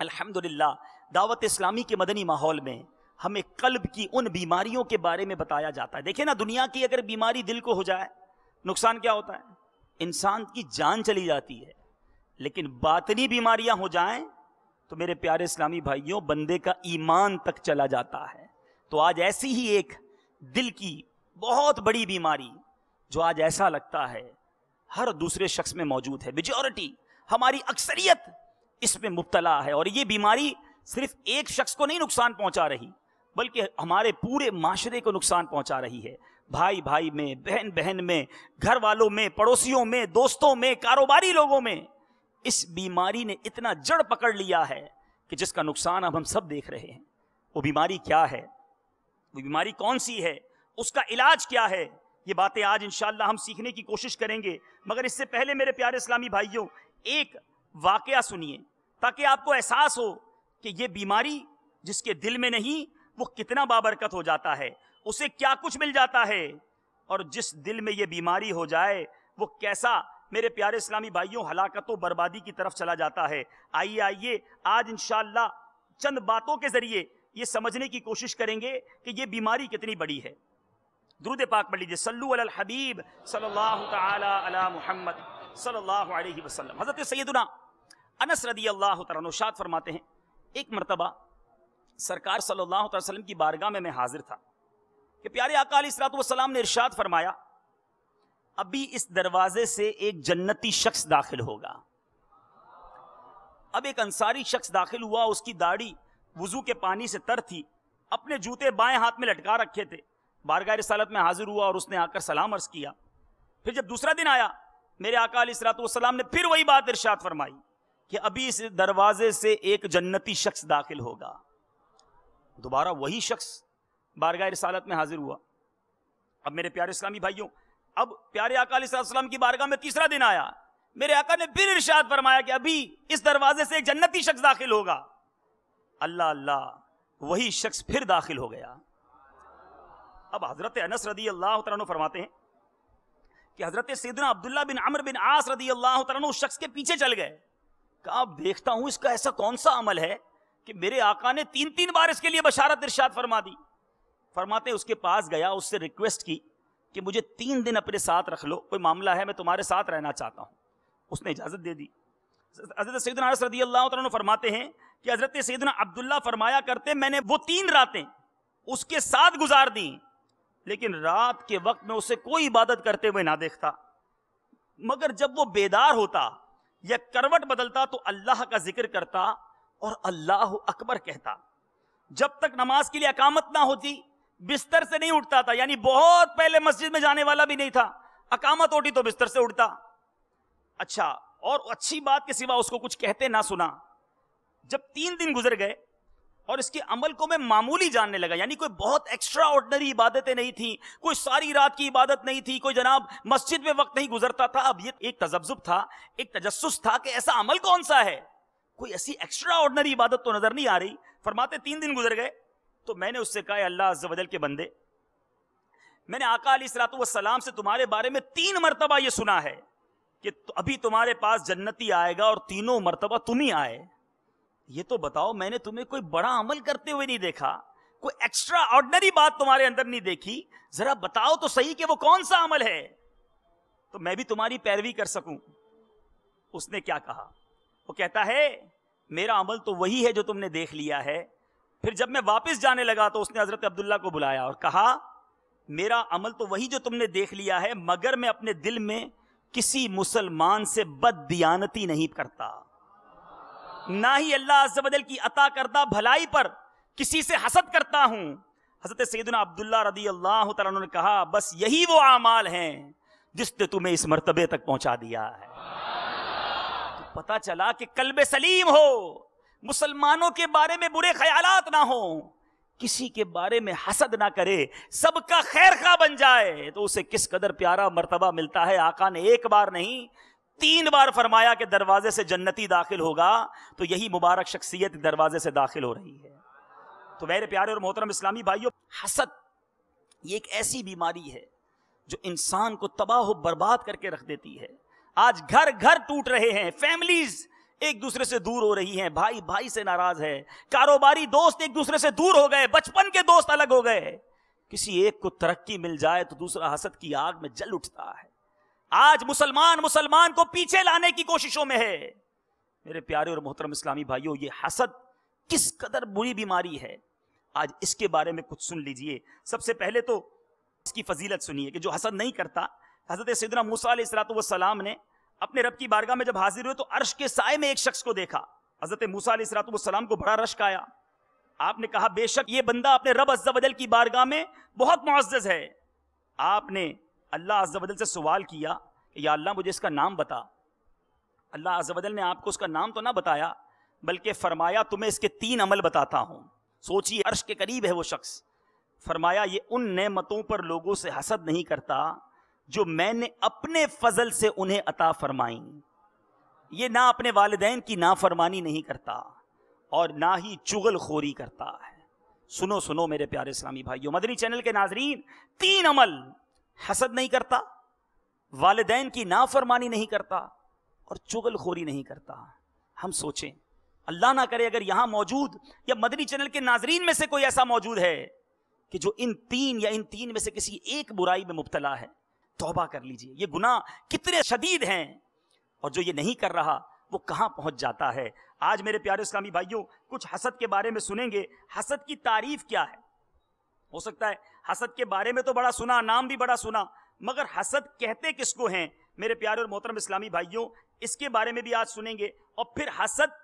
الحمدللہ دعوت اسلامی کے مدنی ماحول میں ہمیں قلب کی ان بیماریوں کے بارے میں بتایا جاتا ہے. دیکھیں نا, دنیا کی اگر بیماری دل کو ہو جائے نقصان کیا ہوتا ہے؟ انسان کی جان چلی جاتی ہے. لیکن باطنی بیماریاں ہو جائیں تو میرے پیارے اسلامی بھائیوں بندے کا ایمان تک چلا جاتا ہے. تو آج ایسی ہی ایک دل کی بہت بڑی بیماری جو آج ایسا لگتا ہے ہر دوسرے شخص میں موجود ہے, میجورٹی ہماری اکثریت اس میں مبتلا ہے. اور یہ بیماری صرف ایک شخص کو نہیں نقصان پہنچا رہی بلکہ ہمارے پورے معاشرے کو نقصان پہنچا رہی ہے. بھائی بھائی میں, بہن بہن میں, گھر والوں میں, پڑوسیوں میں, دوستوں میں, کاروباری لوگوں میں اس بیماری نے اتنا جڑ پکڑ لیا ہے کہ جس کا نقصان اب ہم سب دیکھ رہے ہیں. وہ بیماری کیا ہے, وہ بیماری کون سی ہے, اس کا علاج کیا ہے, یہ باتیں آج انشاءاللہ ہم سیکھنے کی کوشش کریں گے. مگر اس سے پہلے میرے پیارے اسلامی بھائیوں, ایک واقعہ سنیے تاکہ آپ کو احساس ہو کہ یہ بیماری جس کے دل میں نہیں وہ کتنا بابرکت ہو جاتا ہے, اسے کیا کچھ مل جاتا ہے, اور جس دل میں یہ بیماری ہو جائے وہ کیسا میرے پیارے اسلامی بھائیوں ہلاکت و بربادی کی طرف چلا جاتا ہے. آئیے آج انشاءاللہ چند باتوں کے ذریعے یہ سمجھنے کی کوشش کریں گے کہ یہ بیماری کتنی بڑی ہے. درود پاک پڑھ لیجیے, صلو علی الحبیب صلی اللہ تعالی علی محمد صلی اللہ علیہ وسلم. حضرت سیدنا انس رضی اللہ تعالیٰ عنہ ارشاد فرماتے ہیں, ایک مرتبہ سرکار صلی اللہ علیہ وسلم کی بارگاہ میں حاضر تھا کہ پیارے آقا علیہ الصلوۃ والسلام نے ارشاد فرمایا, ابھی اس دروازے سے ایک جنتی شخص داخل ہوگا. اب ایک انصاری شخص داخل ہوا, اس کی داڑھی وضو کے پانی سے تر تھی, اپنے جوتے بائیں ہاتھ میں لٹکا رکھے تھے. بارگاہ رسالت میں حاضر ہوا اور اس نے آ کر سلام عرض کیا. پھر جب دوسرا دن آیا, میرے آقا علیہ الصلوۃ والسلام نے پھر وہی بات ارشاد فرمائی کہ ابھی اس دروازے سے ایک جنتی شخص داخل ہوگا. دوبارہ وہی شخص بارگاہ رسالت میں حاضر ہوا. اب میرے پیارے اسلامی بھائیوں, اب پیارے آقا علیہ السلام کی بارگاہ میں تیسرا دن آیا, میرے آقا نے پھر ارشاد فرمایا کہ ابھی اس دروازے سے ایک جنتی شخص داخل ہوگا. اللہ اللہ, وہی شخص پھر داخل ہو گیا. اب حضرت انس رضی اللہ تعالیٰ عنہ فرماتے ہیں کہ حضرت سیدنا عبداللہ بن عمرو بن عاص رضی اللہ تعالیٰ عنہ اس شخص کے پیچھے چل گئے. کہا اب دیکھتا ہوں اس کا ایسا کون سا عمل ہے کہ میرے آقا نے 3 بار اس کے لیے بشارت ارشاد فرما دی. فرماتے اس کے پاس گیا, اس سے ریکویسٹ کی کہ مجھے 3 دن اپنے ساتھ رکھ لو, کوئی معاملہ ہے, میں تمہارے ساتھ رہنا چاہتا ہوں. اس نے اجازت دے دی. حضرت سیدنا انس رضی اللہ تعالیٰ عنہ فرماتے ہیں کہ حضرت سیدنا عبداللہ فرمایا کرتے, میں نے وہ 3 راتیں اس کے ساتھ گزار دیں, لیکن رات کے وقت میں اسے کوئی عبادت کرتے ہوئے نہ دیکھتا, مگر جب وہ بیدار ہوتا یا کروٹ بدلتا تو اللہ کا ذکر کرتا اور اللہ اکبر کہتا. جب تک نماز کے لیے اقامت نہ ہوتی بستر سے نہیں اٹھتا تھا, یعنی بہت پہلے مسجد میں جانے والا بھی نہیں تھا, اقامت ہوتی تو بستر سے اٹھتا. اچھا, اور اچھی بات کے سوا اس کو کچھ کہتے نہ سنا. جب 3 دن گزر گئے اور اس کے عمل کو میں معمولی جاننے لگا, یعنی کوئی بہت ایکسٹرا آرڈنری عبادتیں نہیں تھیں, کوئی ساری رات کی عبادت نہیں تھی, کوئی جناب مسجد میں وقت نہیں گزرتا تھا. اب یہ ایک تذبذب تھا, ایک تجسس تھا کہ ایسا عمل کون سا ہے, کوئی ایسی ایکسٹرا آرڈنری عبادت تو نظر نہیں آ رہی. فرماتے 3 دن گزر گئے تو میں نے اس سے کہا, اللہ عز و جل کے بندے, میں نے آقا علیہ الصلوۃ والسلام سے تمہارے بارے میں 3 مرتبہ یہ سنا ہے کہ ابھی تمہارے پاس جنتی آئے گا اور 3 مرتبہ تم ہی آئے. یہ تو بتاؤ, میں نے تمہیں کوئی بڑا عمل کرتے ہوئے نہیں دیکھا, کوئی ایکسٹرا آرڈنری بات تمہارے اندر نہیں دیکھی, ذرا بتاؤ تو صحیح کہ وہ کون سا عمل ہے تو میں بھی تمہاری پیروی کر سکوں. اس نے کیا کہا, وہ کہتا ہے میرا عمل تو وہی ہے جو تم نے دیکھ لیا ہے. پھر جب میں واپس جانے لگا تو اس نے حضرت عبداللہ کو بلایا اور کہا, میرا عمل تو وہی جو تم نے دیکھ لیا ہے, مگر میں اپنے دل میں کسی مسلمان سے بد دیانتی نہیں کرتا, نہ ہی اللہ عز و جل کی عطا کردہ بھلائی پر کسی سے حسد کرتا ہوں. حضرت سیدنا عبداللہ رضی اللہ تعالیٰ عنہ نے کہا, بس یہی وہ اعمال ہیں جس نے تمہیں اس مرتبے تک پہنچا دیا ہے. تو پتہ چلا کہ قلب سلیم ہو, مسلمانوں کے بارے میں برے خیالات نہ ہوں, کسی کے بارے میں حسد نہ کرے, سب کا خیر خواہ بن جائے, تو اسے کس قدر پیارا مرتبہ ملتا ہے. آقا نے 1 بار نہیں 3 بار فرمایا کہ دروازے سے جنتی داخل ہوگا, تو یہی مبارک شخصیت دروازے سے داخل ہو رہی ہے. تو میرے پیارے اور محترم اسلامی بھائیوں, حسد یہ ایک ایسی بیماری ہے جو انسان کو تباہ و برباد کر کے رکھ دیتی ہے. آج گھر گھر ٹوٹ رہے ہیں, فیملیز ایک دوسرے سے دور ہو رہی ہیں, بھائی بھائی سے ناراض ہے, کاروباری دوست ایک دوسرے سے دور ہو گئے, بچپن کے دوست الگ ہو گئے. کسی ایک کو ترقی مل جائے تو دوسرا حسد کی آگ میں جل اٹھتا ہے. آج مسلمان کو پیچھے لانے کی کوششوں میں ہے. میرے پیارے اور محترم اسلامی بھائیوں, یہ حسد کس قدر بری بیماری ہے, آج اس کے بارے میں کچھ سن لیجئے. سب سے پہلے تو اس کی فضیلت سنیے کہ جو حسد نہیں کرتا. حضرت سیدنا موسیٰ علیہ الصلوۃ والسلام نے اپنے رب کی بارگاہ میں جب حاضر ہوئے تو عرش کے سائے میں ایک شخص کو دیکھا. حضرت موسیٰ علیہ الصلوۃ والسلام کو بڑا رشک آیا. آپ نے کہا, بے شک یہ بندہ اپنے رب عز و جل کی بارگاہ میں بہت معزز ہے. آپ نے اللہ عز و جل سے سوال کیا کہ یا اللہ مجھے اس کا نام بتا. اللہ عز و جل نے آپ کو اس کا نام تو نہ بتایا بلکہ فرمایا تمہیں اس کے 3 عمل بتاتا ہوں. سوچیے عرش کے قریب ہے وہ شخص. فرمایا یہ ان نعمتوں پر لوگوں سے حسد نہیں کرتا جو میں نے اپنے فضل سے انہیں عطا فرمائیں. یہ نہ اپنے والدین کی نافرمانی نہیں کرتا اور نہ ہی چغل خوری کرتا ہے. سنو سنو میرے پیارے اسلامی بھائیوں، مدنی چینل کے ناظرین، 3 عمل: حسد نہیں کرتا، والدین کی نافرمانی نہیں کرتا اور چغل خوری نہیں کرتا. ہم سوچیں، اللہ نہ کرے اگر یہاں موجود یا مدنی چینل کے ناظرین میں سے کوئی ایسا موجود ہے کہ جو ان 3 یا ان 3 میں سے کسی ایک برائی میں مبتلا ہے، توبہ کر لیجئے. یہ گناہ کتنے شدید ہیں اور جو یہ نہیں کر رہا وہ کہاں پہنچ جاتا ہے. آج میرے پیارے اسلامی بھائیوں کچھ حسد کے بارے میں سنیں گے. حسد کی تعریف کیا ہے؟ ہو سکتا ہے حسد کے بارے میں تو بڑا سنا، نام بھی بڑا سنا، مگر حسد کہتے کس کو ہیں؟ میرے پیارے اور محترم اسلامی بھائیوں اس کے بارے میں بھی آج سنیں گے. اور پھر حسد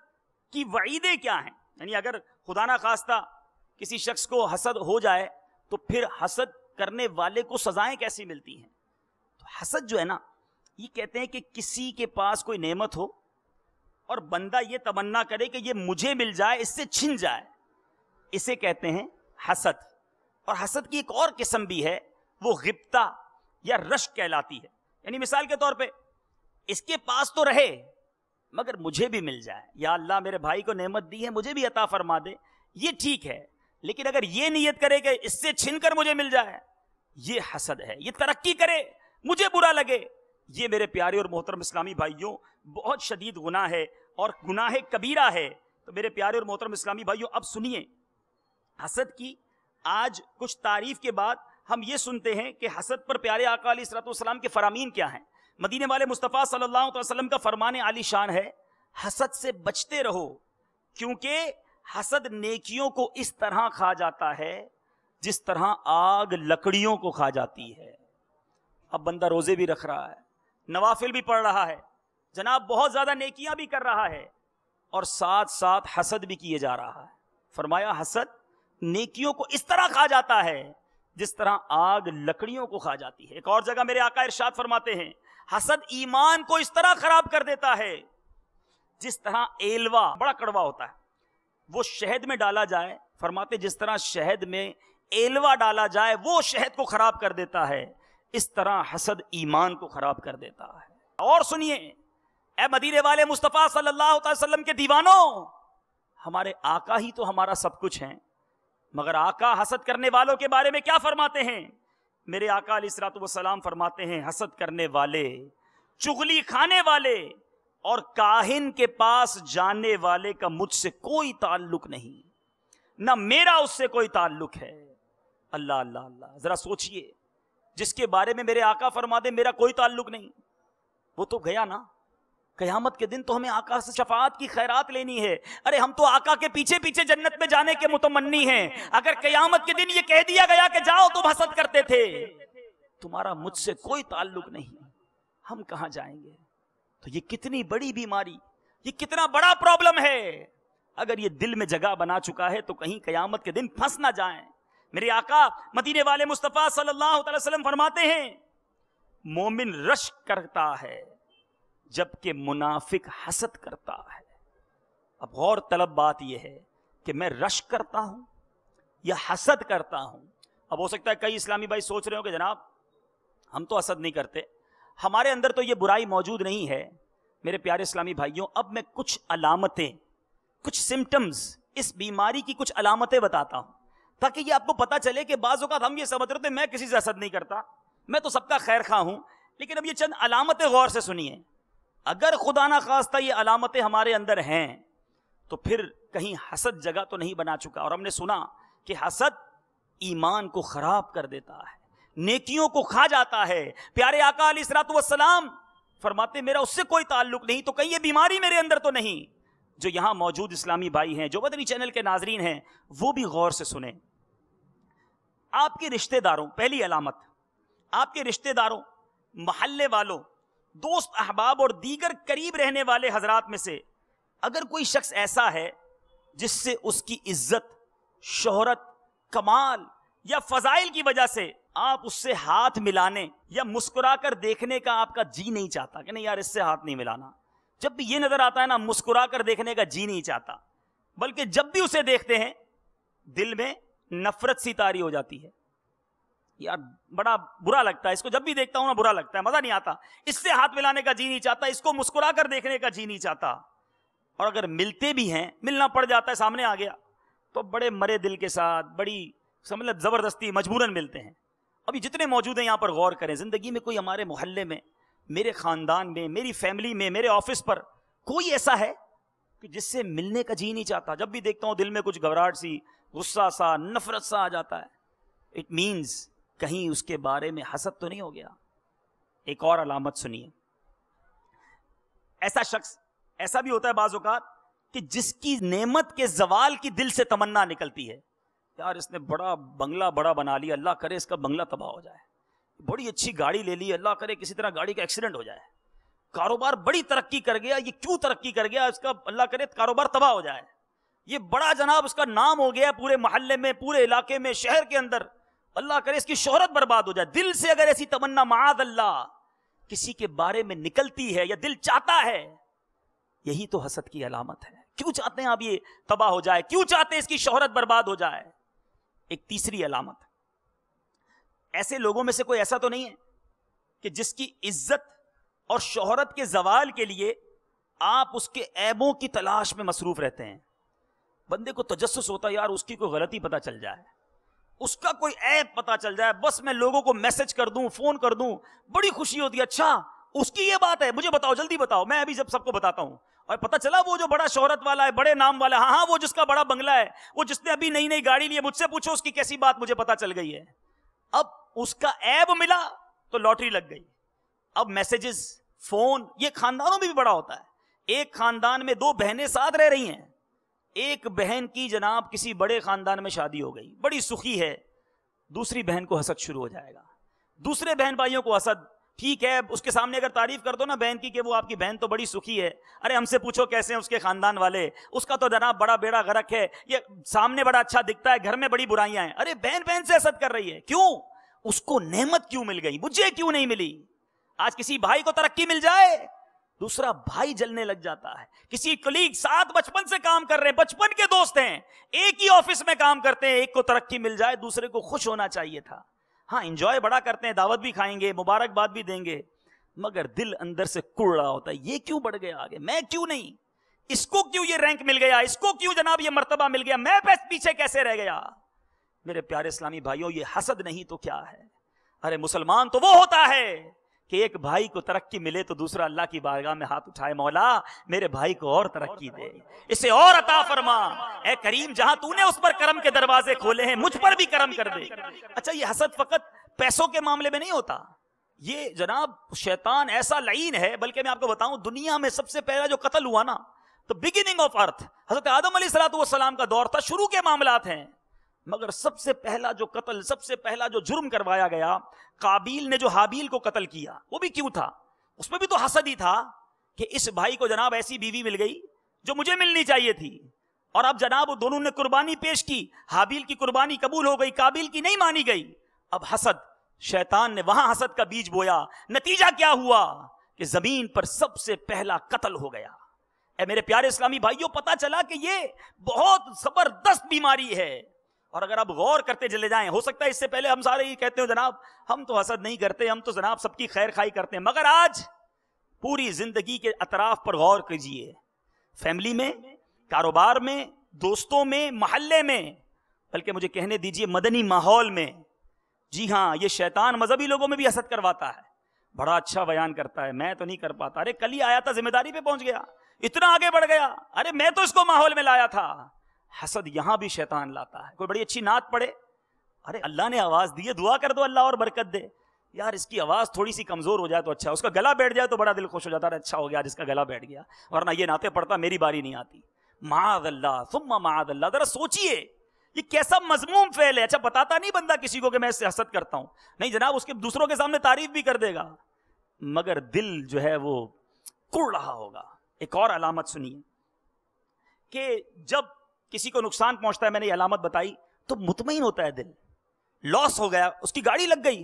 کی وعیدیں کیا ہیں، یعنی اگر خدا نہ خواستہ کسی شخص کو حسد ہو جائے تو پھر حسد کرنے والے کو سزائیں کیسی ملتی ہیں. تو حسد جو ہے نا، یہ کہتے ہیں کہ کسی کے پاس کوئی نعمت ہو اور بندہ یہ تمنا کرے کہ یہ مجھے مل جائے، اس سے چھن جائے، اسے کہتے ہیں حسد. اور حسد کی ایک اور قسم بھی ہے، وہ غبطہ یا رشک کہلاتی ہے. یعنی مثال کے طور پہ اس کے پاس تو رہے مگر مجھے بھی مل جائے، یا اللہ میرے بھائی کو نعمت دی ہے مجھے بھی عطا فرما دے، یہ ٹھیک ہے. لیکن اگر یہ نیت کرے کہ اس سے چھن کر مجھے مل جائے، یہ حسد ہے. یہ ترقی کرے مجھے برا لگے، یہ میرے پیارے اور محترم اسلامی بھائیوں بہت شدید گناہ ہے اور گناہ کبیرہ ہے. تو میرے پیارے اور محترم اسلامی بھائیوں اب سنیے حسد کی آج کچھ تعریف کے بعد ہم یہ سنتے ہیں کہ حسد پر پیارے آقا علیہ الصلوۃ والسلام کے فرامین کیا ہیں. مدینے والے مصطفیٰ صلی اللہ علیہ وسلم کا فرمان عالی شان ہے، حسد سے بچتے رہو کیونکہ حسد نیکیوں کو اس طرح کھا جاتا ہے جس طرح آگ لکڑیوں کو کھا جاتی ہے. اب بندہ روزے بھی رکھ رہا ہے، نوافل بھی پڑھ رہا ہے، جناب بہت زیادہ نیکیاں بھی کر رہا ہے اور ساتھ ساتھ حسد بھی کیے جا رہا ہے. فرمایا حسد نیکیوں کو اس طرح کھا جاتا ہے جس طرح آگ لکڑیوں کو کھا جاتی ہے. ایک اور جگہ میرے آقا ارشاد فرماتے ہیں حسد ایمان کو اس طرح خراب کر دیتا ہے جس طرح ایلوا بڑا کڑوا ہوتا ہے وہ شہد میں ڈالا جائے، فرماتے جس طرح شہد میں ایلوا ڈالا جائے وہ شہد کو خراب کر دیتا ہے، اس طرح حسد ایمان کو خراب کر دیتا ہے. اور سنیے اے مدینے والے مصطفیٰ صلی اللہ علیہ وسلم کے دیوانوں، ہمارے آقا ہی تو ہمارا سب کچھ ہیں، مگر آقا حسد کرنے والوں کے بارے میں کیا فرماتے ہیں؟ میرے آقا علیہ الصلوۃ والسلام فرماتے ہیں حسد کرنے والے، چغلی کھانے والے اور کاہن کے پاس جانے والے کا مجھ سے کوئی تعلق نہیں، نہ میرا اس سے کوئی تعلق ہے. اللہ اللہ اللہ، ذرا سوچئے جس کے بارے میں میرے آقا فرما دے میرا کوئی تعلق نہیں، وہ تو گیا نا. قیامت کے دن تو ہمیں آقا سے شفاعت کی خیرات لینی ہے. ارے ہم تو آقا کے پیچھے پیچھے جنت میں جانے کے متمنی ہیں. اگر قیامت کے دن یہ کہہ دیا گیا کہ جاؤ تم حسد کرتے تھے، تمہارا مجھ سے کوئی تعلق نہیں، ہم کہاں جائیں گے؟ تو یہ کتنی بڑی بیماری، یہ کتنا بڑا پرابلم ہے. اگر یہ دل میں جگہ بنا چکا ہے تو کہیں قیامت کے دن پھنس نہ جائیں. میرے آقا مدینے والے مصطفیٰ صلی اللہ علیہ وسلم فرماتے ہیں مومن رشک کرتا ہے جبکہ منافق حسد کرتا ہے. اب غور طلب بات یہ ہے کہ میں رشک کرتا ہوں یا حسد کرتا ہوں. اب ہو سکتا ہے کئی اسلامی بھائی سوچ رہے ہو کہ جناب ہم تو حسد نہیں کرتے، ہمارے اندر تو یہ برائی موجود نہیں ہے. میرے پیارے اسلامی بھائیوں اب میں کچھ علامتیں، کچھ سمٹمز، اس بیماری کی کچھ علامتیں بتاتا ہوں تاکہ یہ آپ کو پتا چلے کہ بعض اوقات ہم یہ سمجھ رہے تھے میں کسی سے حسد نہیں کرتا، میں تو سب کا خیر خواہ ہوں. لیکن اب یہ چند علامتیں غور سے سنیے. اگر خدا نہ خواستہ یہ علامتیں ہمارے اندر ہیں تو پھر کہیں حسد جگہ تو نہیں بنا چکا. اور ہم نے سنا کہ حسد ایمان کو خراب کر دیتا ہے، نیکیوں کو کھا جاتا ہے. پیارے آقا علیہ الصلوۃ والسلام فرماتے میرا اس سے کوئی تعلق نہیں، تو کہیں یہ بیماری میرے اندر تو نہیں. جو یہاں موجود اسلامی بھائی ہیں، جو مدنی چینل کے ناظرین ہیں، وہ بھی غور سے سنیں. آپ کے رشتہ داروں، پہلی علامت، آپ کے رشتہ داروں، محلے والوں، دوست احباب اور دیگر قریب رہنے والے حضرات میں سے اگر کوئی شخص ایسا ہے جس سے اس کی عزت، شہرت، کمال یا فضائل کی وجہ سے آپ اس سے ہاتھ ملانے یا مسکرا کر دیکھنے کا آپ کا جی نہیں چاہتا کہ نہیں یار اس سے ہاتھ نہیں ملانا، جب بھی یہ نظر آتا ہے نا مسکرا کر دیکھنے کا جی نہیں چاہتا، بلکہ جب بھی اسے دیکھتے ہیں دل میں نفرت سی طاری ہو جاتی ہے. یار بڑا برا لگتا ہے اس کو، جب بھی دیکھتا ہوں نا برا لگتا ہے، مزہ نہیں آتا، اس سے ہاتھ ملانے کا جی نہیں چاہتا، اس کو مسکرا کر دیکھنے کا جی نہیں چاہتا. اور اگر ملتے بھی ہیں، ملنا پڑ جاتا ہے، سامنے آ گیا تو بڑے مرے دل کے ساتھ، بڑی سمجھ لیں زبردستی مجبوراً ملتے ہیں. ابھی جتنے موجود ہیں یہاں پر غور کریں، زندگی میں کوئی ہمارے محلے میں، میرے خاندان میں، میری فیملی میں، میرے آفس پر کوئی ایسا ہے کہ جس سے ملنے کا جی نہیں چاہتا؟ جب بھی دیکھتا ہوں دل میں کچھ گھبراہٹ سی، غصہ سا، نفرت سا آ جاتا ہے. اٹ مینز کہیں اس کے بارے میں حسد تو نہیں ہو گیا. ایک اور علامت سنیے. ایسا شخص، ایسا بھی ہوتا ہے بعض اوقات کہ جس کی نعمت کے زوال کی دل سے تمنا نکلتی ہے، یار اس نے بڑا بنگلہ بڑا بنا لیا، اللہ کرے اس کا بنگلہ تباہ ہو جائے. بڑی اچھی گاڑی لے لی، اللہ کرے کسی طرح گاڑی کا ایکسیڈنٹ ہو جائے. کاروبار بڑی ترقی کر گیا، یہ کیوں ترقی کر گیا، اس کا اللہ کرے کاروبار تباہ ہو جائے. یہ بڑا جناب اس کا نام ہو گیا پورے محلے میں، پورے علاقے میں، شہر کے اندر، اللہ کرے اس کی شہرت برباد ہو جائے. دل سے اگر ایسی تمنا معاذ اللہ کسی کے بارے میں نکلتی ہے یا دل چاہتا ہے، یہی تو حسد کی علامت ہے. کیوں چاہتے ہیں آپ یہ تباہ ہو جائے، کیوں چاہتے ہیں اس کی شہرت برباد ہو جائے؟ ایک تیسری علامت، ایسے لوگوں میں سے کوئی ایسا تو نہیں ہے کہ جس کی عزت اور شہرت کے زوال کے لیے آپ اس کے عیبوں کی تلاش میں مصروف رہتے ہیں. بندے کو تجسس ہوتا ہے، یار اس کی کوئی غلطی پتہ چل جائے، اس کا کوئی عیب پتہ چل جائے، بس میں لوگوں کو میسج کر دوں، فون کر دوں، بڑی خوشی ہوتی ہے. اچھا اس کی یہ بات ہے، مجھے بتاؤ، جلدی بتاؤ. میں ابھی جب سب کو بتاتا ہوں اور پتہ چلا وہ جو بڑا شہرت والا ہے، بڑے نام والا، ہاں وہ جس کا بڑا بنگلہ ہے، وہ جس نے ابھی نئی نئی گاڑی لی ہے، مجھ سے پوچھو اس کی کیسی بات مجھے پتہ چل گئی ہے. اب اس کا عیب ملا تو لاٹری لگ گئی. اب میسیجز، فون، یہ خاندانوں میں بھی بڑا ہوتا ہے. ایک خاندان میں 2 بہنیں ساتھ رہ رہی ہیں، ایک بہن کی جناب کسی بڑے خاندان میں شادی ہو گئی، بڑی سخی ہے، دوسری بہن کو حسد شروع ہو جائے گا. دوسرے بہن بھائیوں کو حسد. ٹھیک ہے اس کے سامنے اگر تعریف کر دو نا بہن کی کہ وہ آپ کی بہن تو بڑی سخی ہے، ارے ہم سے پوچھو کیسے ہیں اس کے خاندان والے، اس کا تو جناب بڑا بیڑا غرق ہے، یہ سامنے بڑا اچھا دکھتا ہے، گھر میں بڑی برائیاں ہیں. ارے بہن بہن سے حسد کر رہی ہے، کیوں؟ اس کو نعمت کیوں مل گئی، مجھے کیوں نہیں ملی؟ آج کسی بھائی کو ترقی مل جائے، دوسرا بھائی جلنے لگ جاتا ہے. کسی کلیگ ساتھ بچپن سے کام کر رہے ہیں، بچپن کے دوست ہیں، ایک ہی آفس میں کام کرتے ہیں، ایک کو ترقی مل جائے دوسرے کو خوش ہونا چاہیے تھا. ہاں انجوائے بڑا کرتے ہیں، دعوت بھی کھائیں گے، مبارکباد بھی دیں گے، مگر دل اندر سے کڑ رہا ہوتا ہے، یہ کیوں بڑھ گیا آگے، میں کیوں نہیں، اس کو کیوں یہ رینک مل گیا، اس کو کیوں جناب یہ مرتبہ مل گیا، میں پیچھے کیسے رہ گیا. میرے پیارے اسلامی بھائیوں، یہ حسد نہیں تو کیا ہے؟ ارے مسلمان تو وہ ہوتا ہے کہ ایک بھائی کو ترقی ملے تو دوسرا اللہ کی بارگاہ میں ہاتھ اٹھائے، مولا میرے بھائی کو اور ترقی دے، اسے اور عطا فرما، اے کریم جہاں تو نے اس پر کرم کے دروازے کھولے ہیں مجھ پر بھی کرم کر دے. اچھا یہ حسد فقط پیسوں کے معاملے میں نہیں ہوتا، یہ جناب شیطان ایسا لعین ہے. بلکہ میں آپ کو بتاؤں دنیا میں سب سے پہلا جو قتل ہوا نا، تو بگننگ آف ارتھ حضرت آدم علیہ السلام کا دور تھا، شروع کے معاملات ہیں، مگر سب سے پہلا جو قتل، سب سے پہلا جو جرم کروایا گیا، قابیل نے جو حابیل کو قتل کیا، وہ بھی کیوں تھا؟ اس میں بھی تو حسد ہی تھا کہ اس بھائی کو جناب ایسی بیوی مل گئی جو مجھے ملنی چاہیے تھی. اور اب جناب دونوں نے قربانی پیش کی، حابیل کی قربانی قبول ہو گئی، قابیل کی نہیں مانی گئی. اب حسد، شیطان نے وہاں حسد کا بیج بویا. نتیجہ کیا ہوا کہ زمین پر سب سے پہلا قتل ہو گیا. اے میرے پیارے اسلامی بھائیوں، پتا چلا کہ یہ بہت زبردست بیماری ہے. اور اگر آپ غور کرتے چلے جائیں، ہو سکتا ہے اس سے پہلے ہم سارے یہ کہتے ہو جناب ہم تو حسد نہیں کرتے، ہم تو جناب سب کی خیر خواہی کرتے ہیں، مگر آج پوری زندگی کے اطراف پر غور کیجئے، فیملی میں، کاروبار میں، دوستوں میں، محلے میں، بلکہ مجھے کہنے دیجئے مدنی ماحول میں. جی ہاں، یہ شیطان مذہبی لوگوں میں بھی حسد کرواتا ہے. بڑا اچھا بیان کرتا ہے، میں تو نہیں کر پاتا، ارے کل ہی آیا تھا، ذمہ داری پہ پہنچ گیا، اتنا آگے بڑھ گیا، ارے میں تو اس کو ماحول میں لایا تھا. حسد یہاں بھی شیطان لاتا ہے. کوئی بڑی اچھی نعت پڑھے، ارے اللہ نے آواز دی ہے، دعا کر دو اللہ اور برکت دے. یار اس کی آواز تھوڑی سی کمزور ہو جائے تو اچھا، اس کا گلا بیٹھ جائے تو بڑا دل خوش ہو جاتا ہے، اچھا ہو گیا جس کا گلا بیٹھ گیا، ورنہ یہ نعتیں پڑھتا میری باری نہیں آتی. معاذ اللہ ثم معاذ اللہ. ذرا سوچئے یہ کیسا مذموم فعل ہے. اچھا بتاتا نہیں بندہ کسی کو کہ میں اس سے حسد کرتا ہوں، نہیں جناب، اس کے دوسروں کے سامنے تعریف بھی کر دے گا، مگر دل جو ہے وہ کڑ رہا ہوگا. ایک اور علامت سنیے کہ جب کسی کو نقصان پہنچتا ہے، میں نے یہ علامت بتائی، تو مطمئن ہوتا ہے دل. لاس ہو گیا، اس کی گاڑی لگ گئی،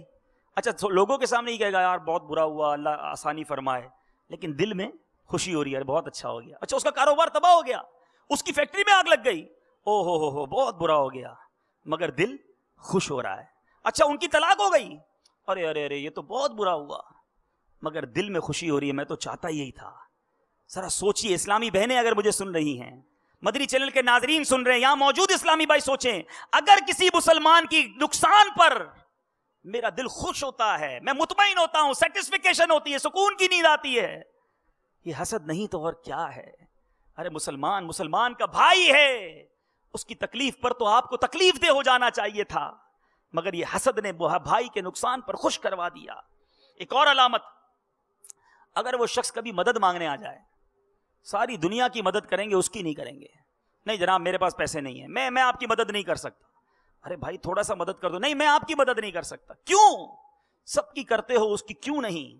اچھا لوگوں کے سامنے ہی کہے گا یار بہت برا ہوا، اللہ آسانی فرمائے، لیکن دل میں خوشی ہو رہی ہے، بہت اچھا ہو گیا. اچھا اس کا کاروبار تباہ ہو گیا، اس کی فیکٹری میں آگ لگ گئی، او ہو بہت برا ہو گیا، مگر دل خوش ہو رہا ہے. اچھا ان کی طلاق ہو گئی، ارے ارے ارے یہ تو بہت برا ہوا، مگر دل میں خوشی ہو رہی ہے، میں تو چاہتا یہی تھا. ذرا سوچئے اسلامی بہنیں اگر مجھے سن رہی ہیں، مدنی چینل کے ناظرین سن رہے ہیں، یہاں موجود اسلامی بھائی سوچیں، اگر کسی مسلمان کی نقصان پر میرا دل خوش ہوتا ہے، میں مطمئن ہوتا ہوں، سیٹسفیکیشن ہوتی ہے، سکون کی نیند آتی ہے، یہ حسد نہیں تو اور کیا ہے؟ ارے مسلمان کا بھائی ہے، اس کی تکلیف پر تو آپ کو تکلیف دہ ہو جانا چاہیے تھا، مگر یہ حسد نے بھائی کے نقصان پر خوش کروا دیا. ایک اور علامت، اگر وہ شخص کبھی مدد مانگنے آ جائے، ساری دنیا کی مدد کریں گے، اس کی نہیں کریں گے. نہیں جناب میرے پاس پیسے نہیں ہیں، میں آپ کی مدد نہیں کر سکتا. ارے بھائی تھوڑا سا مدد کر دو. نہیں میں آپ کی مدد نہیں کر سکتا. کیوں؟ سب کی کرتے ہو، اس کی کیوں نہیں؟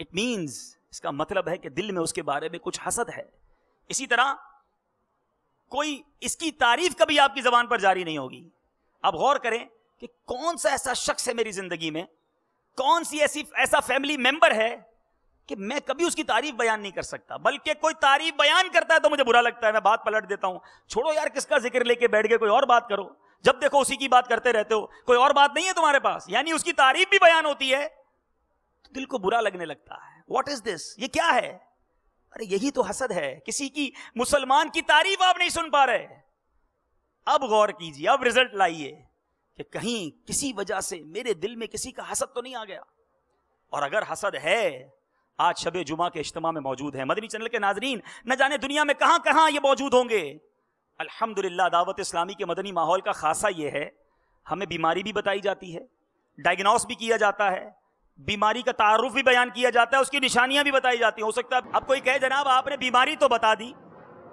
اٹ مینز، اس کا مطلب ہے کہ دل میں اس کے بارے میں کچھ حسد ہے. اسی طرح کوئی اس کی تعریف کبھی آپ کی زبان پر جاری نہیں ہوگی. آپ غور کریں کہ کون سا ایسا شخص ہے میری زندگی میں، کون سی ایسا فیملی ممبر ہے کہ میں کبھی اس کی تعریف بیان نہیں کر سکتا، بلکہ کوئی تعریف بیان کرتا ہے تو مجھے برا لگتا ہے، میں بات پلٹ دیتا ہوں. چھوڑو یار کس کا ذکر لے کے بیٹھ گئے، کوئی اور بات کرو. جب دیکھو اسی کی بات کرتے رہتے ہو، کوئی اور بات نہیں ہے تمہارے پاس. یعنی اس کی تعریف بھی بیان ہوتی ہے تو دل کو برا لگنے لگتا ہے. واٹ از دس؟ یہ کیا ہے؟ ارے یہی تو حسد ہے. کسی کی مسلمان کی تعریف آپ نہیں سن پا رہے. اب غور کیجیے، اب رزلٹ لائیے کہ کہیں کسی وجہ سے میرے دل میں کسی کا حسد تو نہیں آ گیا. اور اگر حسد ہے، آج شب جمعہ کے اجتماع میں موجود ہیں مدنی چینل کے ناظرین، نہ جانے دنیا میں کہاں کہاں یہ موجود ہوں گے. الحمدللہ دعوت اسلامی کے مدنی ماحول کا خاصہ یہ ہے، ہمیں بیماری بھی بتائی جاتی ہے، ڈائگنوس بھی کیا جاتا ہے، بیماری کا تعارف بھی بیان کیا جاتا ہے، اس کی نشانیاں بھی بتائی جاتی ہیں. ہو سکتا ہے اب کوئی کہے جناب آپ نے بیماری تو بتا دی،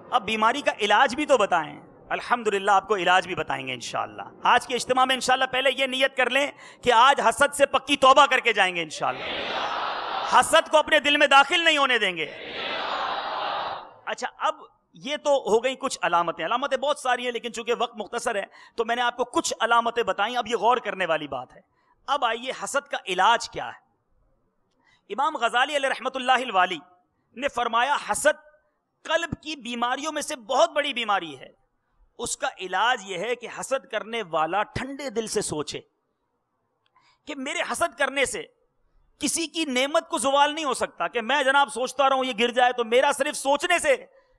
اب بیماری کا علاج بھی تو بتائیں. الحمدللہ آپ کو علاج بھی بتائیں گے انشاءاللہ. آج کے اجتماع میں انشاءاللہ پہلے یہ نیت کر لیں کہ آج حسد سے پکی توبہ کر کے جائیں گے انشاءاللہ. حسد کو اپنے دل میں داخل نہیں ہونے دیں گے. اچھا اب یہ تو ہو گئی کچھ علامتیں بہت ساری ہیں، لیکن چونکہ وقت مختصر ہے تو میں نے آپ کو کچھ علامتیں بتائیں. اب یہ غور کرنے والی بات ہے. اب آئیے حسد کا علاج کیا ہے. امام غزالی علیہ رحمۃ اللہ الوالی نے فرمایا حسد قلب کی بیماریوں میں سے بہت بڑی بیماری ہے. اس کا علاج یہ ہے کہ حسد کرنے والا ٹھنڈے دل سے سوچے کہ میرے حسد کرنے سے کسی کی نعمت کو زوال نہیں ہو سکتا، کہ میں جناب سوچتا رہوں یہ گر جائے تو میرا صرف سوچنے سے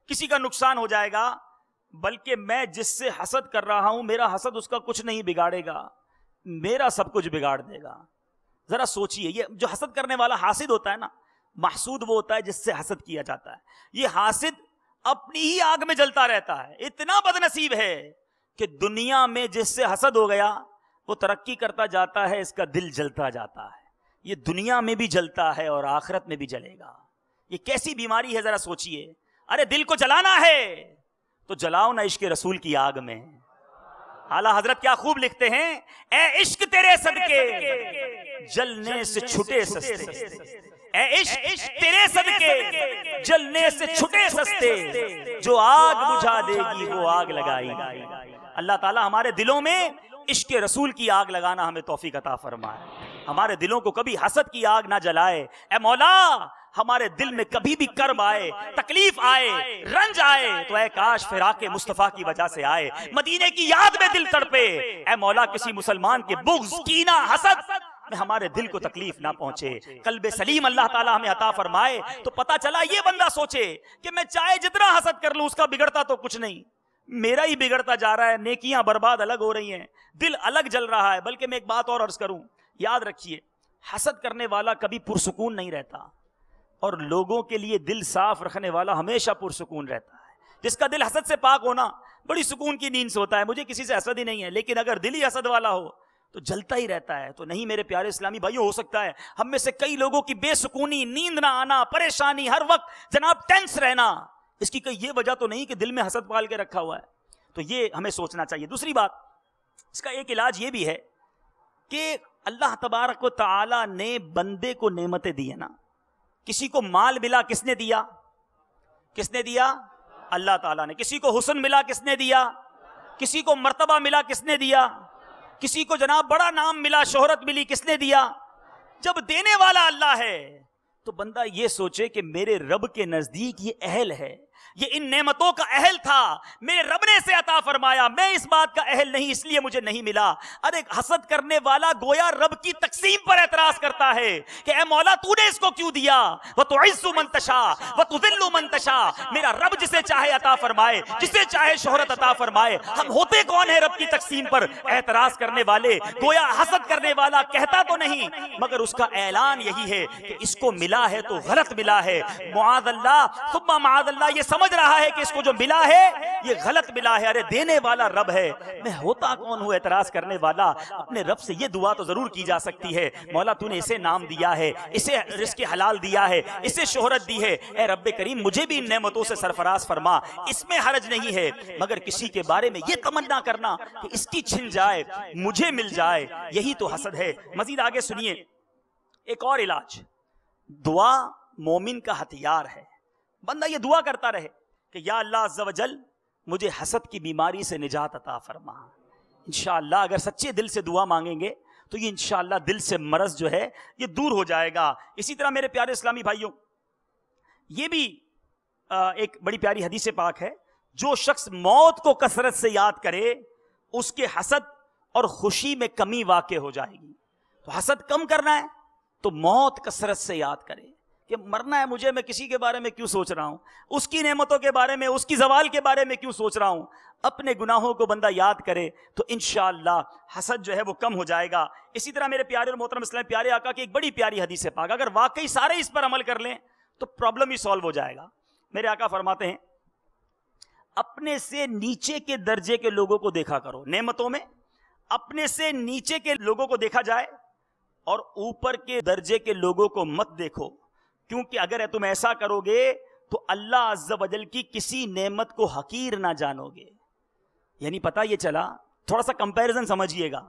کسی کا نقصان ہو جائے گا، بلکہ میں جس سے حسد کر رہا ہوں میرا حسد اس کا کچھ نہیں بگاڑے گا، میرا سب کچھ بگاڑ دے گا. ذرا سوچئے، یہ جو حسد کرنے والا حاسد ہوتا ہے نا، محسود وہ ہوتا ہے جس سے حسد کیا جاتا ہے. یہ حاسد اپنی ہی آگ میں جلتا رہتا ہے. اتنا بد نصیب ہے کہ دنیا میں جس سے حسد ہو گیا وہ ترقی کرتا جاتا ہے، اس کا دل جلتا جاتا ہے. یہ دنیا میں بھی جلتا ہے اور آخرت میں بھی جلے گا. یہ کیسی بیماری ہے ذرا سوچئے. ارے دل کو جلانا ہے تو جلاؤ نا عشق رسول کی آگ میں. اعلیٰ حضرت کیا خوب لکھتے ہیں، اے عشق تیرے صدقے جلنے سے چھٹے سستے، اے عشق تیرے صدقے جلنے سے چھٹے سستے، جو آگ بجھا دے گی وہ آگ لگائی. اللہ تعالی ہمارے دلوں میں عشق رسول کی آگ لگانا ہمیں توفیق عطا فرمائے. ہمارے دلوں کو کبھی حسد کی آگ نہ جلائے. اے مولا ہمارے دل میں کبھی بھی کرب آئے، تکلیف آئے، رنج آئے تو اے کاش فراق مصطفیٰ کی وجہ سے آئے، مدینے کی یاد میں دل تڑپے. اے مولا کسی مسلمان کے بغض، کینہ، حسد میں ہمارے دل کو تکلیف نہ پہنچے. قلب سلیم اللہ تعالی ہمیں عطا فرمائے. تو پتہ چلا یہ بندہ سوچے کہ میں چاہے جتنا حسد کر لوں اس کا بگڑتا تو کچھ نہیں، میرا ہی بگڑتا جا رہا ہے، نیکیاں برباد الگ ہو رہی ہیں، دل الگ جل رہا ہے. بلکہ میں ایک بات اور عرض کروں، یاد رکھیے حسد کرنے والا کبھی پرسکون نہیں رہتا، اور لوگوں کے لیے دل صاف رکھنے والا ہمیشہ پرسکون رہتا ہے. جس کا دل حسد سے پاک ہونا بڑی سکون کی نیند سوتا ہے، مجھے کسی سے حسد ہی نہیں ہے. لیکن اگر دل ہی حسد والا ہو تو جلتا ہی رہتا ہے. تو نہیں میرے پیارے اسلامی بھائیو، ہو سکتا ہے ہم میں سے کئی لوگوں کی بے سکونی، نیند نہ آنا، پریشانی، ہر وقت جناب ٹینس رہنا، اس کی کوئی یہ وجہ تو نہیں کہ دل میں حسد پال کے رکھا ہوا ہے. تو یہ ہمیں سوچنا چاہیے. دوسری بات، اس کا ایک علاج یہ بھی ہے کہ اللہ تبارک و تعالی نے بندے کو نعمتیں دی ہیں نا. کسی کو مال ملا، کس نے دیا؟ کس نے دیا؟ اللہ تعالیٰ نے. کسی کو حسن ملا، کس نے دیا؟ کسی کو مرتبہ ملا، کس نے دیا؟ کسی کو جناب بڑا نام ملا، شہرت ملی، کس نے دیا؟ جب دینے والا اللہ ہے تو بندہ یہ سوچے کہ میرے رب کے نزدیک یہ اہل ہے، یہ ان نعمتوں کا اہل تھا، میرے رب نے اسے عطا فرمایا، میں اس بات کا اہل نہیں اس لیے مجھے نہیں ملا۔ ارے حسد کرنے والا گویا رب کی تقسیم پر اعتراض کرتا ہے کہ اے مولا تو نے اس کو کیوں دیا؟ وَتُعِزُّ مَن تَشَاءُ وَتُذِلُّ مَن تَشَاءُ، میرا رب جسے چاہے عطا فرمائے، جسے چاہے شہرت عطا فرمائے۔ ہم ہوتے کون ہیں رب کی تقسیم پر اعتراض کرنے والے؟ گویا حسد کرنے والا کہتا تو نہیں مگر اس کا اعلان یہی ہے کہ اس کو ملا ہے تو غلط ملا ہے، معاذ اللہ ثم معاذ اللہ، یہ سمجھ رہا ہے کہ اس کو جو ملا ہے یہ غلط ملا ہے۔ ارے دینے والا رب ہے، میں ہوتا کون ہوں اعتراض کرنے والا؟ اپنے رب سے یہ دعا تو ضرور کی جا سکتی ہے، مولا تو نے اسے نام دیا ہے، اسے رزق حلال دیا ہے، اسے شہرت دی ہے، اے رب کریم مجھے بھی ان نعمتوں سے سرفراز فرما، اس میں حرج نہیں ہے۔ مگر کسی کے بارے میں یہ تمنا کرنا کہ اس کی چھن جائے مجھے مل جائے، یہی تو حسد ہے۔ مزید آگے سنیے ایک اور علاج، دعا مومن کا ہتھیار ہے۔ بندہ یہ دعا کرتا رہے کہ یا اللہ عز و جل مجھے حسد کی بیماری سے نجات عطا فرما۔ انشاءاللہ اگر سچے دل سے دعا مانگیں گے تو یہ انشاءاللہ دل سے مرض جو ہے یہ دور ہو جائے گا۔ اسی طرح میرے پیارے اسلامی بھائیوں، یہ بھی ایک بڑی پیاری حدیث پاک ہے، جو شخص موت کو کثرت سے یاد کرے اس کے حسد اور خوشی میں کمی واقع ہو جائے گی۔ تو حسد کم کرنا ہے تو موت کثرت سے یاد کرے کہ مرنا ہے مجھے، میں کسی کے بارے میں کیوں سوچ رہا ہوں، اس کی نعمتوں کے بارے میں، اس کی زوال کے بارے میں کیوں سوچ رہا ہوں۔ اپنے گناہوں کو بندہ یاد کرے تو انشاءاللہ حسد جو ہے وہ کم ہو جائے گا۔ اسی طرح میرے پیارے اور محترم اسلام پیارے آقا کی ایک بڑی پیاری حدیث پاک، اگر واقعی سارے اس پر عمل کر لیں تو پرابلم ہی سالو ہو جائے گا۔ میرے آقا فرماتے ہیں اپنے سے نیچے کے درجے کے لوگوں کو دیکھا کرو، نعمتوں میں اپنے سے نیچے کے لوگوں کو دیکھا جائے اور اوپر کے درجے کے لوگوں کو مت دیکھو، کیونکہ اگر تم ایسا کرو گے تو اللہ عز و جل کی کسی نعمت کو حقیر نہ جانو گے۔ یعنی پتہ یہ چلا، تھوڑا سا کمپیریزن سمجھیے گا،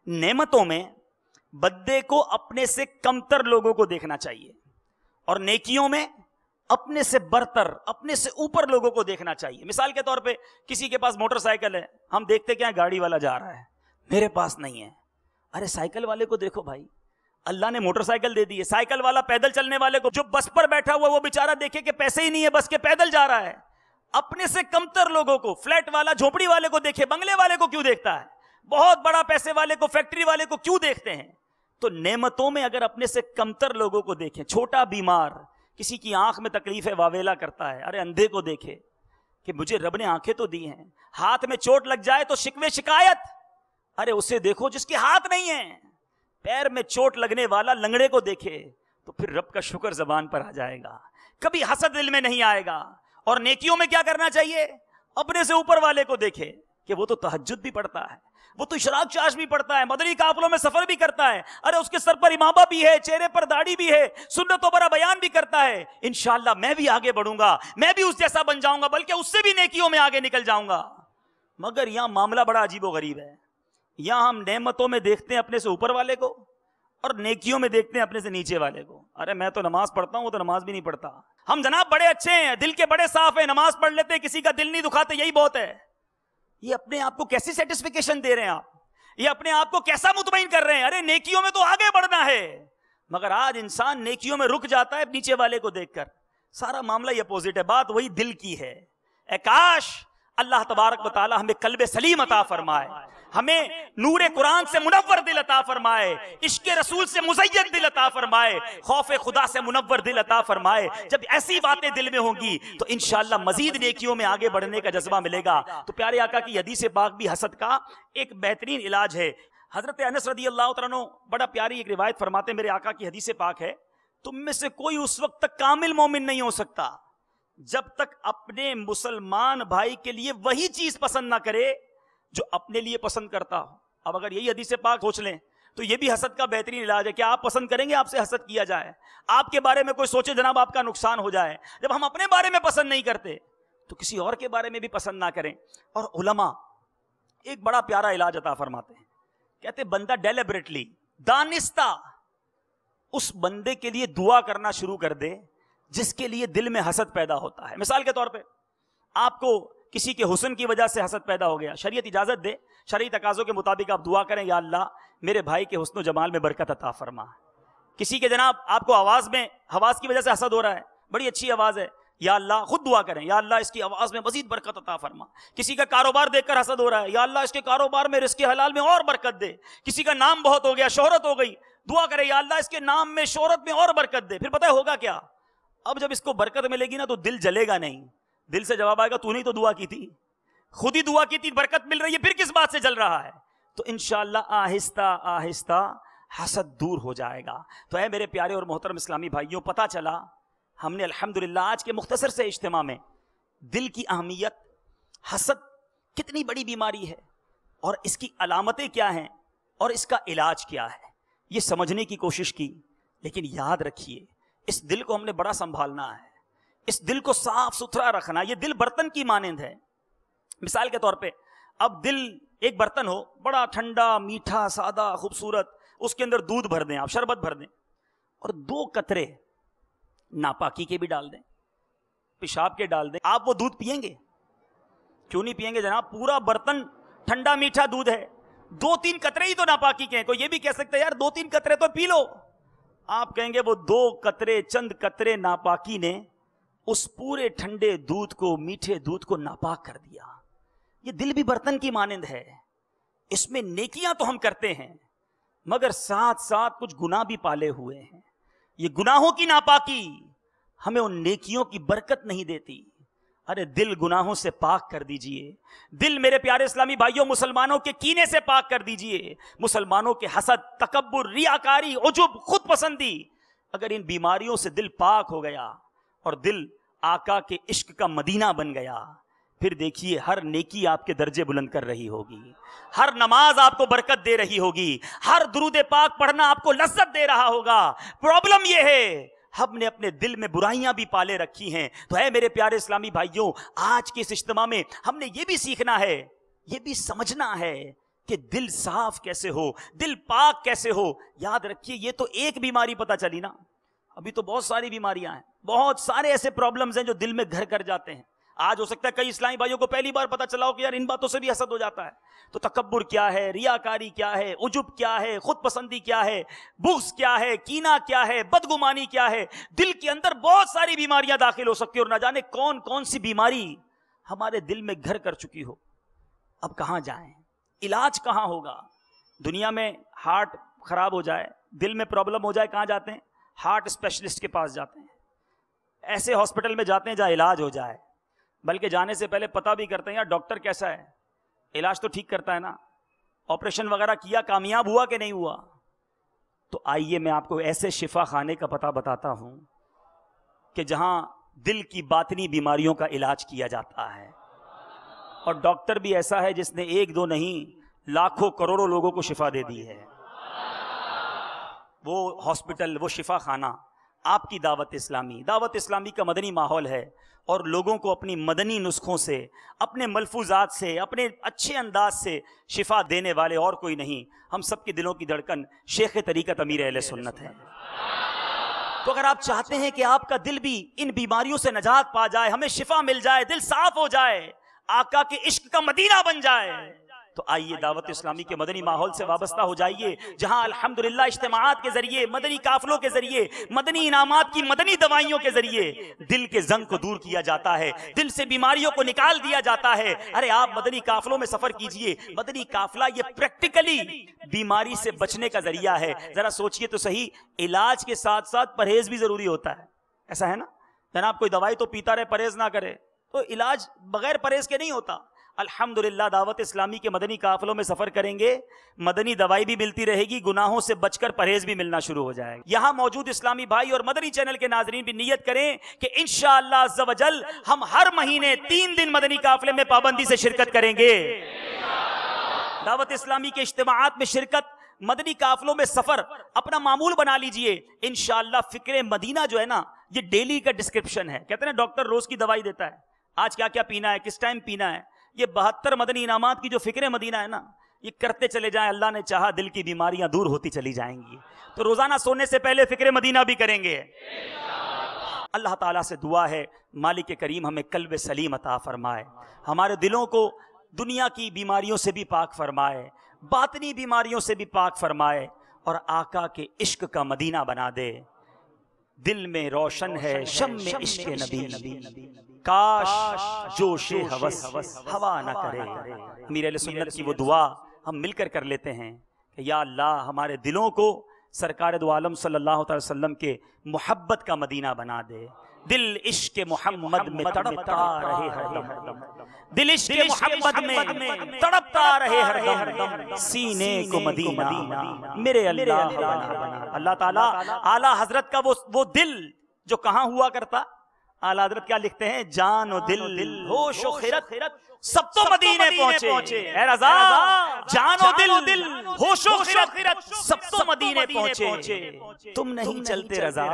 نعمتوں میں بدے کو اپنے سے کمتر لوگوں کو دیکھنا چاہیے اور نیکیوں میں اپنے سے برتر، اپنے سے اوپر لوگوں کو دیکھنا چاہیے۔ مثال کے طور پہ کسی کے پاس موٹر سائیکل ہے، ہم دیکھتے کیا گاڑی والا جا رہا ہے، میرے پاس نہیں ہے۔ ارے سائیکل والے کو دیکھو بھائی، اللہ نے موٹر سائیکل دے دی ہے۔ سائیکل والا پیدل چلنے والے کو، جو بس پر بیٹھا ہوا وہ بیچارہ دیکھے کہ پیسے ہی نہیں ہے بس کے، پیدل جا رہا ہے۔ اپنے سے کمتر لوگوں کو، فلیٹ والا جھوپڑی والے کو دیکھے، بنگلے والے کو کیوں دیکھتا ہے؟ بہت بڑا پیسے والے کو، فیکٹری والے کو کیوں دیکھتے ہیں؟ تو نعمتوں میں اگر اپنے سے کمتر لوگوں کو دیکھیں، چھوٹا بیمار، کسی کی آنکھ میں تکلیف ہے واویلا کرتا ہے، ارے اندھے کو دیکھے کہ مجھے رب نے آنکھیں تو دی ہیں، ہاتھ میں چوٹ لگ جائے تو شکوے شکایت، ارے اسے دیکھو جس کے ہاتھ نہیں ہیں۔ پیر میں چوٹ لگنے والا لنگڑے کو دیکھے تو پھر رب کا شکر زبان پر آ جائے گا، کبھی حسد دل میں نہیں آئے گا۔ اور نیکیوں میں کیا کرنا چاہیے؟ اپنے سے اوپر والے کو دیکھے کہ وہ تو تہجد بھی پڑھتا ہے، وہ تو اشراق چاش بھی پڑھتا ہے، مدنی قافلوں میں سفر بھی کرتا ہے، ارے اس کے سر پر امامہ بھی ہے، چہرے پر داڑھی بھی ہے، سنتوں پر بیان بھی کرتا ہے۔ انشاءاللہ میں بھی آگے بڑھوں گا، میں بھی اس جیسا بن جاؤں گا، بلکہ اس سے بھی نیکیوں میں آگے نکل جاؤں گا۔ مگر یہاں معاملہ بڑا عجیب و غریب ہے، یہاں ہم نعمتوں میں دیکھتے ہیں اپنے سے اوپر والے کو اور نیکیوں میں دیکھتے ہیں اپنے سے نیچے والے کو۔ ارے میں تو نماز پڑھتا ہوں، وہ تو نماز بھی نہیں پڑھتا۔ ہم جناب بڑے اچھے ہیں، دل کے بڑے صاف ہیں، نماز پڑھ لیتے ہیں، کسی کا دل نہیں دکھاتے، یہی بہت ہے۔ یہ اپنے آپ کو کیسی سیٹسفیکیشن دے رہے ہیں آپ؟ یہ اپنے آپ کو کیسا مطمئن کر رہے ہیں؟ ارے نیکیوں میں تو آگے بڑھنا ہے، مگر آج انسان نیکیوں میں رک جاتا ہے نیچے والے کو دیکھ کر۔ سارا معاملہ یہ اپوزٹ ہے، بات وہی دل کی ہے۔ اے کاش اللہ تبارک و تعالی ہمیں قلب سلیم عطا فرمائے، ہمیں نور قرآن سے منور دل عطا فرمائے، عشق رسول سے مزین دل عطا فرمائے، خوف خدا سے منور دل عطا فرمائے۔ جب ایسی باتیں دل میں ہوں گی تو انشاءاللہ مزید نیکیوں میں آگے بڑھنے کا جذبہ ملے گا۔ تو پیارے آقا کی حدیث پاک بھی حسد کا ایک بہترین علاج ہے۔ حضرت انس رضی اللہ تعالیٰ عنہ بڑا پیاری ایک روایت فرماتے ہیں، میرے آقا کی حدیث پاک ہے، تم میں سے کوئی اس وقت تک کامل مومن نہیں ہو سکتا جب تک اپنے مسلمان بھائی کے لیے وہی چیز پسند نہ کرے جو اپنے لیے پسند کرتا ہو۔ اب اگر یہی حدیث پاک سوچ لیں تو یہ بھی حسد کا بہترین علاج ہے۔ کیا آپ پسند کریں گے آپ سے حسد کیا جائے؟ آپ کے بارے میں کوئی سوچے جناب آپ کا نقصان ہو جائے؟ جب ہم اپنے بارے میں پسند نہیں کرتے تو کسی اور کے بارے میں بھی پسند نہ کریں۔ اور علماء ایک بڑا پیارا علاج عطا فرماتے ہیں، کہتے بندہ ڈیلیبریٹلی، دانستہ اس بندے کے لیے دعا کرنا شروع کر دے جس کے لیے دل میں حسد پیدا ہوتا ہے۔ مثال کے طور پہ آپ کو کسی کے حسن کی وجہ سے حسد پیدا ہو گیا، شریعت اجازت دے، شرعی تقاضوں کے مطابق آپ دعا کریں، یا اللہ میرے بھائی کے حسن و جمال میں برکت عطا فرما، کسی کے جناب آپ کو آواز میں حواس کی وجہ سے حسد ہو رہا ہے، بڑی اچھی آواز ہے، یا اللہ خود دعا کریں یا اللہ اس کی آواز میں مزید برکت عطا فرما. کسی کا کاروبار دیکھ کر حسد ہو رہا ہے، یا اللہ اس کے کاروبار میں رزق حلال میں اور برکت دے. کسی کا نام بہت ہو گیا، شہرت ہو گئی، دعا کرے یا اللہ اس کے نام میں شہرت میں اور برکت دے. پھر پتہ ہوگا کیا، اب جب اس کو برکت ملے گی نا تو دل جلے گا نہیں، دل سے جواب آئے گا تو نے تو دعا کی تھی، خود ہی دعا کی تھی، برکت مل رہی ہے، پھر کس بات سے جل رہا ہے. تو انشاءاللہ آہستہ آہستہ حسد دور ہو جائے گا. تو اے میرے پیارے اور محترم اسلامی بھائیوں، پتہ چلا ہم نے الحمدللہ آج کے مختصر سے اجتماع میں دل کی اہمیت، حسد کتنی بڑی بیماری ہے اور اس کی علامتیں کیا ہیں اور اس کا علاج کیا ہے، یہ سمجھنے کی کوشش کی. لیکن یاد رکھیے اس دل کو ہم نے بڑا سنبھالنا ہے، اس دل کو صاف ستھرا رکھنا. یہ دل برتن کی مانند ہے. مثال کے طور پہ اب دل ایک برتن ہو، بڑا ٹھنڈا میٹھا سادہ خوبصورت، اس کے اندر دودھ بھر دیں، آپ شربت بھر دیں اور 2 قطرے ناپاکی کے بھی ڈال دیں، پیشاب کے ڈال دیں، آپ وہ دودھ پیئیں گے؟ کیوں نہیں پیئیں گے جناب؟ پورا برتن ٹھنڈا میٹھا دودھ ہے، 2-3 قطرے ہی تو ناپاکی کے ہیں. کوئی یہ بھی کہہ سکتا ہے یار 2-3 قطرے تو پی لو. آپ کہیں گے وہ 2 قطرے چند قطرے ناپاکی نے اس پورے ٹھنڈے دودھ کو، میٹھے دودھ کو ناپاک کر دیا. یہ دل بھی برتن کی مانند ہے، اس میں نیکیاں تو ہم کرتے ہیں مگر ساتھ ساتھ کچھ گناہ بھی پالے ہوئے ہیں. یہ گناہوں کی ناپاکی ہمیں ان نیکیوں کی برکت نہیں دیتی. ارے دل گناہوں سے پاک کر دیجئے. دل میرے پیارے اسلامی بھائیوں مسلمانوں کے کینے سے پاک کر دیجئے، مسلمانوں کے حسد، تکبر، ریاکاری، عجب، خود پسندی. اگر ان بیماریوں سے دل پاک ہو گیا اور دل آقا کے عشق کا مدینہ بن گیا، پھر دیکھیے ہر نیکی آپ کے درجے بلند کر رہی ہوگی، ہر نماز آپ کو برکت دے رہی ہوگی، ہر درود پاک پڑھنا آپ کو لذت دے رہا ہوگا. پرابلم یہ ہے ہم نے اپنے دل میں برائیاں بھی پالے رکھی ہیں. تو اے میرے پیارے اسلامی بھائیوں، آج کے اس اجتماع میں ہم نے یہ بھی سیکھنا ہے، یہ بھی سمجھنا ہے کہ دل صاف کیسے ہو، دل پاک کیسے ہو. یاد رکھیے یہ تو ایک بیماری پتہ چلی نا، ابھی تو بہت ساری بیماریاں ہیں، بہت سارے ایسے پرابلمز ہیں جو دل میں گھر کر جاتے ہیں. آج ہو سکتا ہے کئی اسلامی بھائیوں کو پہلی بار پتہ چلا ہو کہ یار ان باتوں سے بھی حسد ہو جاتا ہے. تو تکبر کیا ہے، ریاکاری کیا ہے، عجب کیا ہے، خود پسندی کیا ہے، بغض کیا ہے، کینہ کیا ہے، بدگمانی کیا ہے. دل کے اندر بہت ساری بیماریاں داخل ہو سکتی ہیں اور نہ جانے کون کون سی بیماری ہمارے دل میں گھر کر چکی ہو. اب کہاں جائیں، علاج کہاں ہوگا؟ دنیا میں ہارٹ خراب ہو جائے، دل میں پرابلم ہو جائے، کہاں جاتے ہیں؟ ہارٹ اسپیشلسٹ کے پاس جاتے ہیں. ایسے ہاسپٹل میں جاتے ہیں جہاں علاج ہو جائے، بلکہ جانے سے پہلے پتہ بھی کرتے ہیں یار ڈاکٹر کیسا ہے، علاج تو ٹھیک کرتا ہے نا، آپریشن وغیرہ کیا کامیاب ہوا کہ نہیں ہوا. تو آئیے میں آپ کو ایسے شفا خانے کا پتہ بتاتا ہوں کہ جہاں دل کی باطنی بیماریوں کا علاج کیا جاتا ہے، اور ڈاکٹر بھی ایسا ہے جس نے 1-2 نہیں لاکھوں کروڑوں لوگوں کو شفا دے دی ہے. وہ ہاسپٹل، وہ شفا خانہ آپ کی دعوت اسلامی کا مدنی ماحول ہے، اور لوگوں کو اپنی مدنی نسخوں سے، اپنے ملفوظات سے، اپنے اچھے انداز سے شفا دینے والے اور کوئی نہیں. ہم سب کے دلوں کی دھڑکن شیخ طریقت امیر اہل سنت ہے. تو اگر آپ چاہتے ہیں کہ آپ کا دل بھی ان بیماریوں سے نجات پا جائے، ہمیں شفا مل جائے، دل صاف ہو جائے، آقا کے عشق کا مدینہ بن جائے، تو آئیے دعوت اسلامی کے مدنی ماحول سے وابستہ ہو جائیے، جہاں الحمدللہ اجتماعات کے ذریعے، مدنی قافلوں کے ذریعے، مدنی انعامات کی مدنی دوائیوں کے ذریعے دل کے زنگ کو دور کیا جاتا ہے، دل سے بیماریوں کو نکال دیا جاتا ہے. ارے آپ مدنی قافلوں میں سفر کیجئے، مدنی قافلہ یہ پریکٹیکلی بیماری سے بچنے کا ذریعہ ہے. ذرا سوچئے تو صحیح، علاج کے ساتھ ساتھ پرہیز بھی ضروری ہوتا ہے، ایسا ہے نا جناب؟ کوئی دوائی تو پیتا رہے، پرہیز نہ کرے تو علاج بغیر پرہیز کے نہیں ہوتا. الحمدللہ دعوت اسلامی کے مدنی قافلوں میں سفر کریں گے، مدنی دوائی بھی ملتی رہے گی، گناہوں سے بچ کر پرہیز بھی ملنا شروع ہو جائے گا. یہاں موجود اسلامی بھائی اور مدنی چینل کے ناظرین بھی نیت کریں کہ انشاءاللہ عز و جل ہم ہر مہینے 3 دن مدنی قافلے میں پابندی سے شرکت کریں گے. دعوت اسلامی کے اجتماعات میں شرکت، مدنی قافلوں میں سفر اپنا معمول بنا لیجئے. انشاءاللہ فکر مدینہ جو ہے نا، یہ ڈیلی کا ڈسکرپشن ہے. کہتے ہیں ڈاکٹر روز کی دوائی دیتا ہے، آج کیا کیا پینا ہے، کس ٹائم پینا ہے. یہ 72 مدنی انعامات کی جو فکر مدینہ ہے نا، یہ کرتے چلے جائیں، اللہ نے چاہا دل کی بیماریاں دور ہوتی چلی جائیں گی. تو روزانہ سونے سے پہلے فکر مدینہ بھی کریں گے. اللہ تعالیٰ سے دعا ہے مالک کریم ہمیں قلب سلیم عطا فرمائے، ہمارے دلوں کو دنیا کی بیماریوں سے بھی پاک فرمائے، باطنی بیماریوں سے بھی پاک فرمائے، اور آقا کے عشق کا مدینہ بنا دے. دل میں روشن ہے شم میں عشق نبی، کاش جوش ہوس ہوا نہ کرے. امیر اہل سنت کی وہ دعا ہم مل کر کر لیتے ہیں کہ یا اللہ ہمارے دلوں کو سرکار دو عالم صلی اللہ علیہ وسلم کے محبت کا مدینہ بنا دے. دل عشق محمد میں تڑپتا رہے ہر دم، دل عشق محمد میں تڑپتا رہے ہر دم، سینے کو مدینہ میرے اللہ بنا. اللہ تعالیٰ اعلیٰ حضرت کا وہ دل جو کہاں ہوا کرتا، اعلیٰ حضرت کیا لکھتے ہیں، جان و دل ہوش و خیرت سب تو مدینے پہنچے. اے رضا جان و دل ہوش و خیرت سب تو مدینے پہنچے. تم نہیں چلتے رضا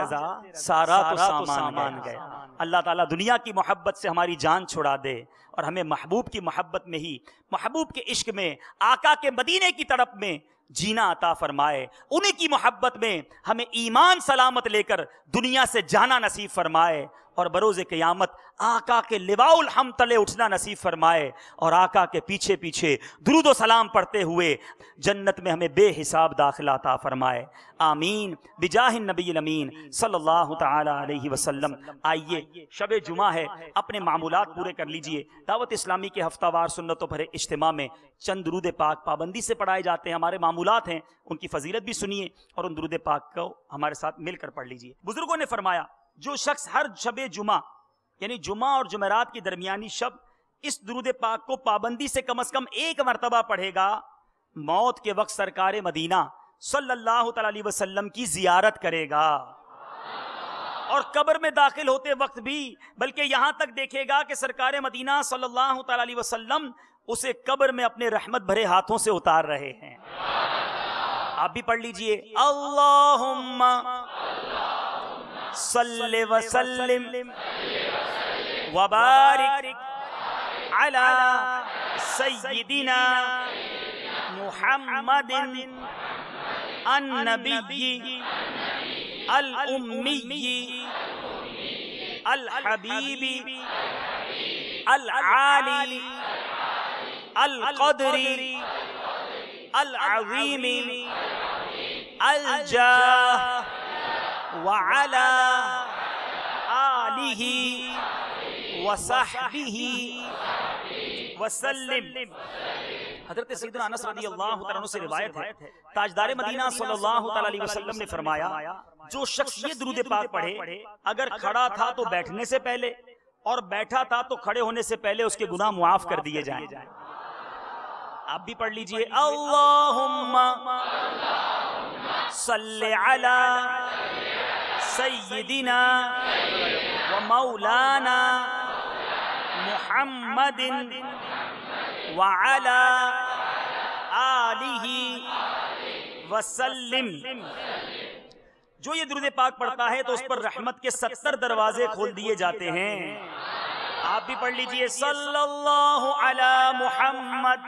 سارا تو سامان گیا. اللہ تعالیٰ دنیا کی محبت سے ہماری جان چھڑا دے اور ہمیں محبوب کی محبت میں ہی، محبوب کے عشق میں، آقا کے مدینے کی تڑپ میں جینا عطا فرمائے. انہی کی محبت میں ہمیں ایمان سلامت لے کر دنیا سے جانا نصیب فرمائے اور بروز قیامت آقا کے لواء الحمد تلے اٹھنا نصیب فرمائے اور آقا کے پیچھے پیچھے درود و سلام پڑھتے ہوئے جنت میں ہمیں بے حساب داخلہ عطا فرمائے. آمین بجاہ النبی الامین صلی اللہ تعالی علیہ وسلم. آئیے شب جمعہ ہے، اپنے معمولات پورے کر لیجئے. دعوت اسلامی کے ہفتہ وار سنتوں بھرے اجتماع میں چند درود پاک پابندی سے پڑھائے جاتے ہیں. ہمارے معمولات ہیں، ان کی فضیلت بھی سنیے اور ان درود پاک کو ہمارے ساتھ مل کر پڑھ لیجئے. بزرگوں نے فرمایا جو شخص ہر شب جمعہ یعنی جمعہ اور جمعرات کی درمیانی شب اس درود پاک کو پابندی سے کم از کم ایک مرتبہ پڑھے گا، موت کے وقت سرکار مدینہ صلی اللہ تعالی علیہ وسلم کی زیارت کرے گا اور قبر میں داخل ہوتے وقت بھی، بلکہ یہاں تک دیکھے گا کہ سرکار مدینہ صلی اللہ تعالی علیہ وسلم اسے قبر میں اپنے رحمت بھرے ہاتھوں سے اتار رہے ہیں. آپ بھی پڑھ لیجئے اللہم صلی وسلم وبارک علی سیدنا محمد النبی الامی الحبیب العالی القدر العظیم الجاہ وعلى آلہ وصحبہ وسلم. حضرت سیدنا انس رضی اللہ تعالیٰ عنہ سے روایت ہے، تاجدار مدینہ صلی اللہ تعالیٰ علیہ وسلم نے فرمایا جو شخص یہ درود پاک پڑھے، اگر کھڑا تھا تو بیٹھنے سے پہلے اور بیٹھا تھا تو کھڑے ہونے سے پہلے اس کے گناہ معاف کر دیے جائیں. آپ بھی پڑھ لیجئے اللہم صلی علی سیدنا و مولانا محمد وعلی آلہ وسلم. جو یہ درود پاک پڑھتا ہے تو اس پر رحمت کے 70 دروازے کھول دیے جاتے ہیں. آپ بھی پڑھ لیجئے صلی اللہ علی محمد.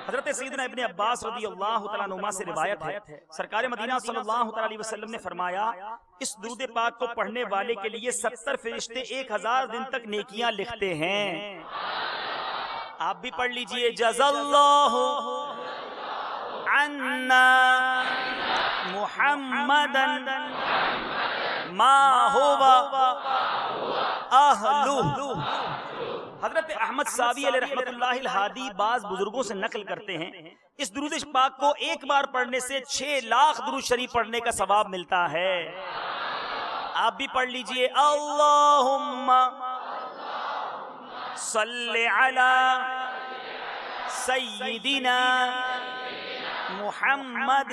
حضرت سیدنا ابن عباس رضی اللہ تعالیٰ عنہما سے روایت ہے، سرکار مدینہ صلی اللہ تعالیٰ علیہ وسلم نے فرمایا اس درود پاک کو پڑھنے والے کے لیے 70 فرشتے 1000 دن تک نیکیاں لکھتے ہیں. آپ بھی پڑھ لیجئے جزا اللہ عنا محمدا ما ہوا اہلہ. حضرت احمد ساوی علیہ رحمت اللہ الہادی بعض بزرگوں سے نقل کرتے ہیں اس درود پاک کو ایک بار پڑھنے سے 6 لاکھ درود شریف پڑھنے کا ثواب ملتا ہے. آپ بھی پڑھ لیجئے اللہم صلی علی سیدنا محمد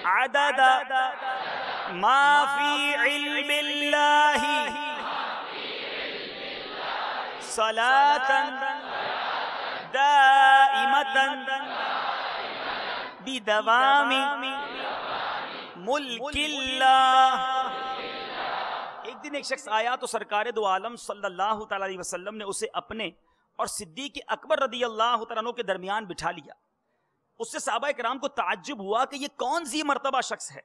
عدد ما فی علم اللہ صلاة دائمة بدوام ملک اللہ. ایک دن ایک شخص آیا تو سرکار دو عالم صلی اللہ تعالی علیہ وسلم نے اسے اپنے اور صدیق اکبر رضی اللہ تعالیٰ عنہ کے درمیان بٹھا لیا. اس سے صحابہ کرام کو تعجب ہوا کہ یہ کون سی مرتبہ شخص ہے.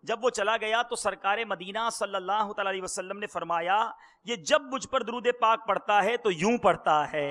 جب وہ چلا گیا تو سرکار مدینہ صلی اللہ تعالی علیہ وسلم نے فرمایا یہ جب مجھ پر درود پاک پڑھتا ہے تو یوں پڑھتا ہے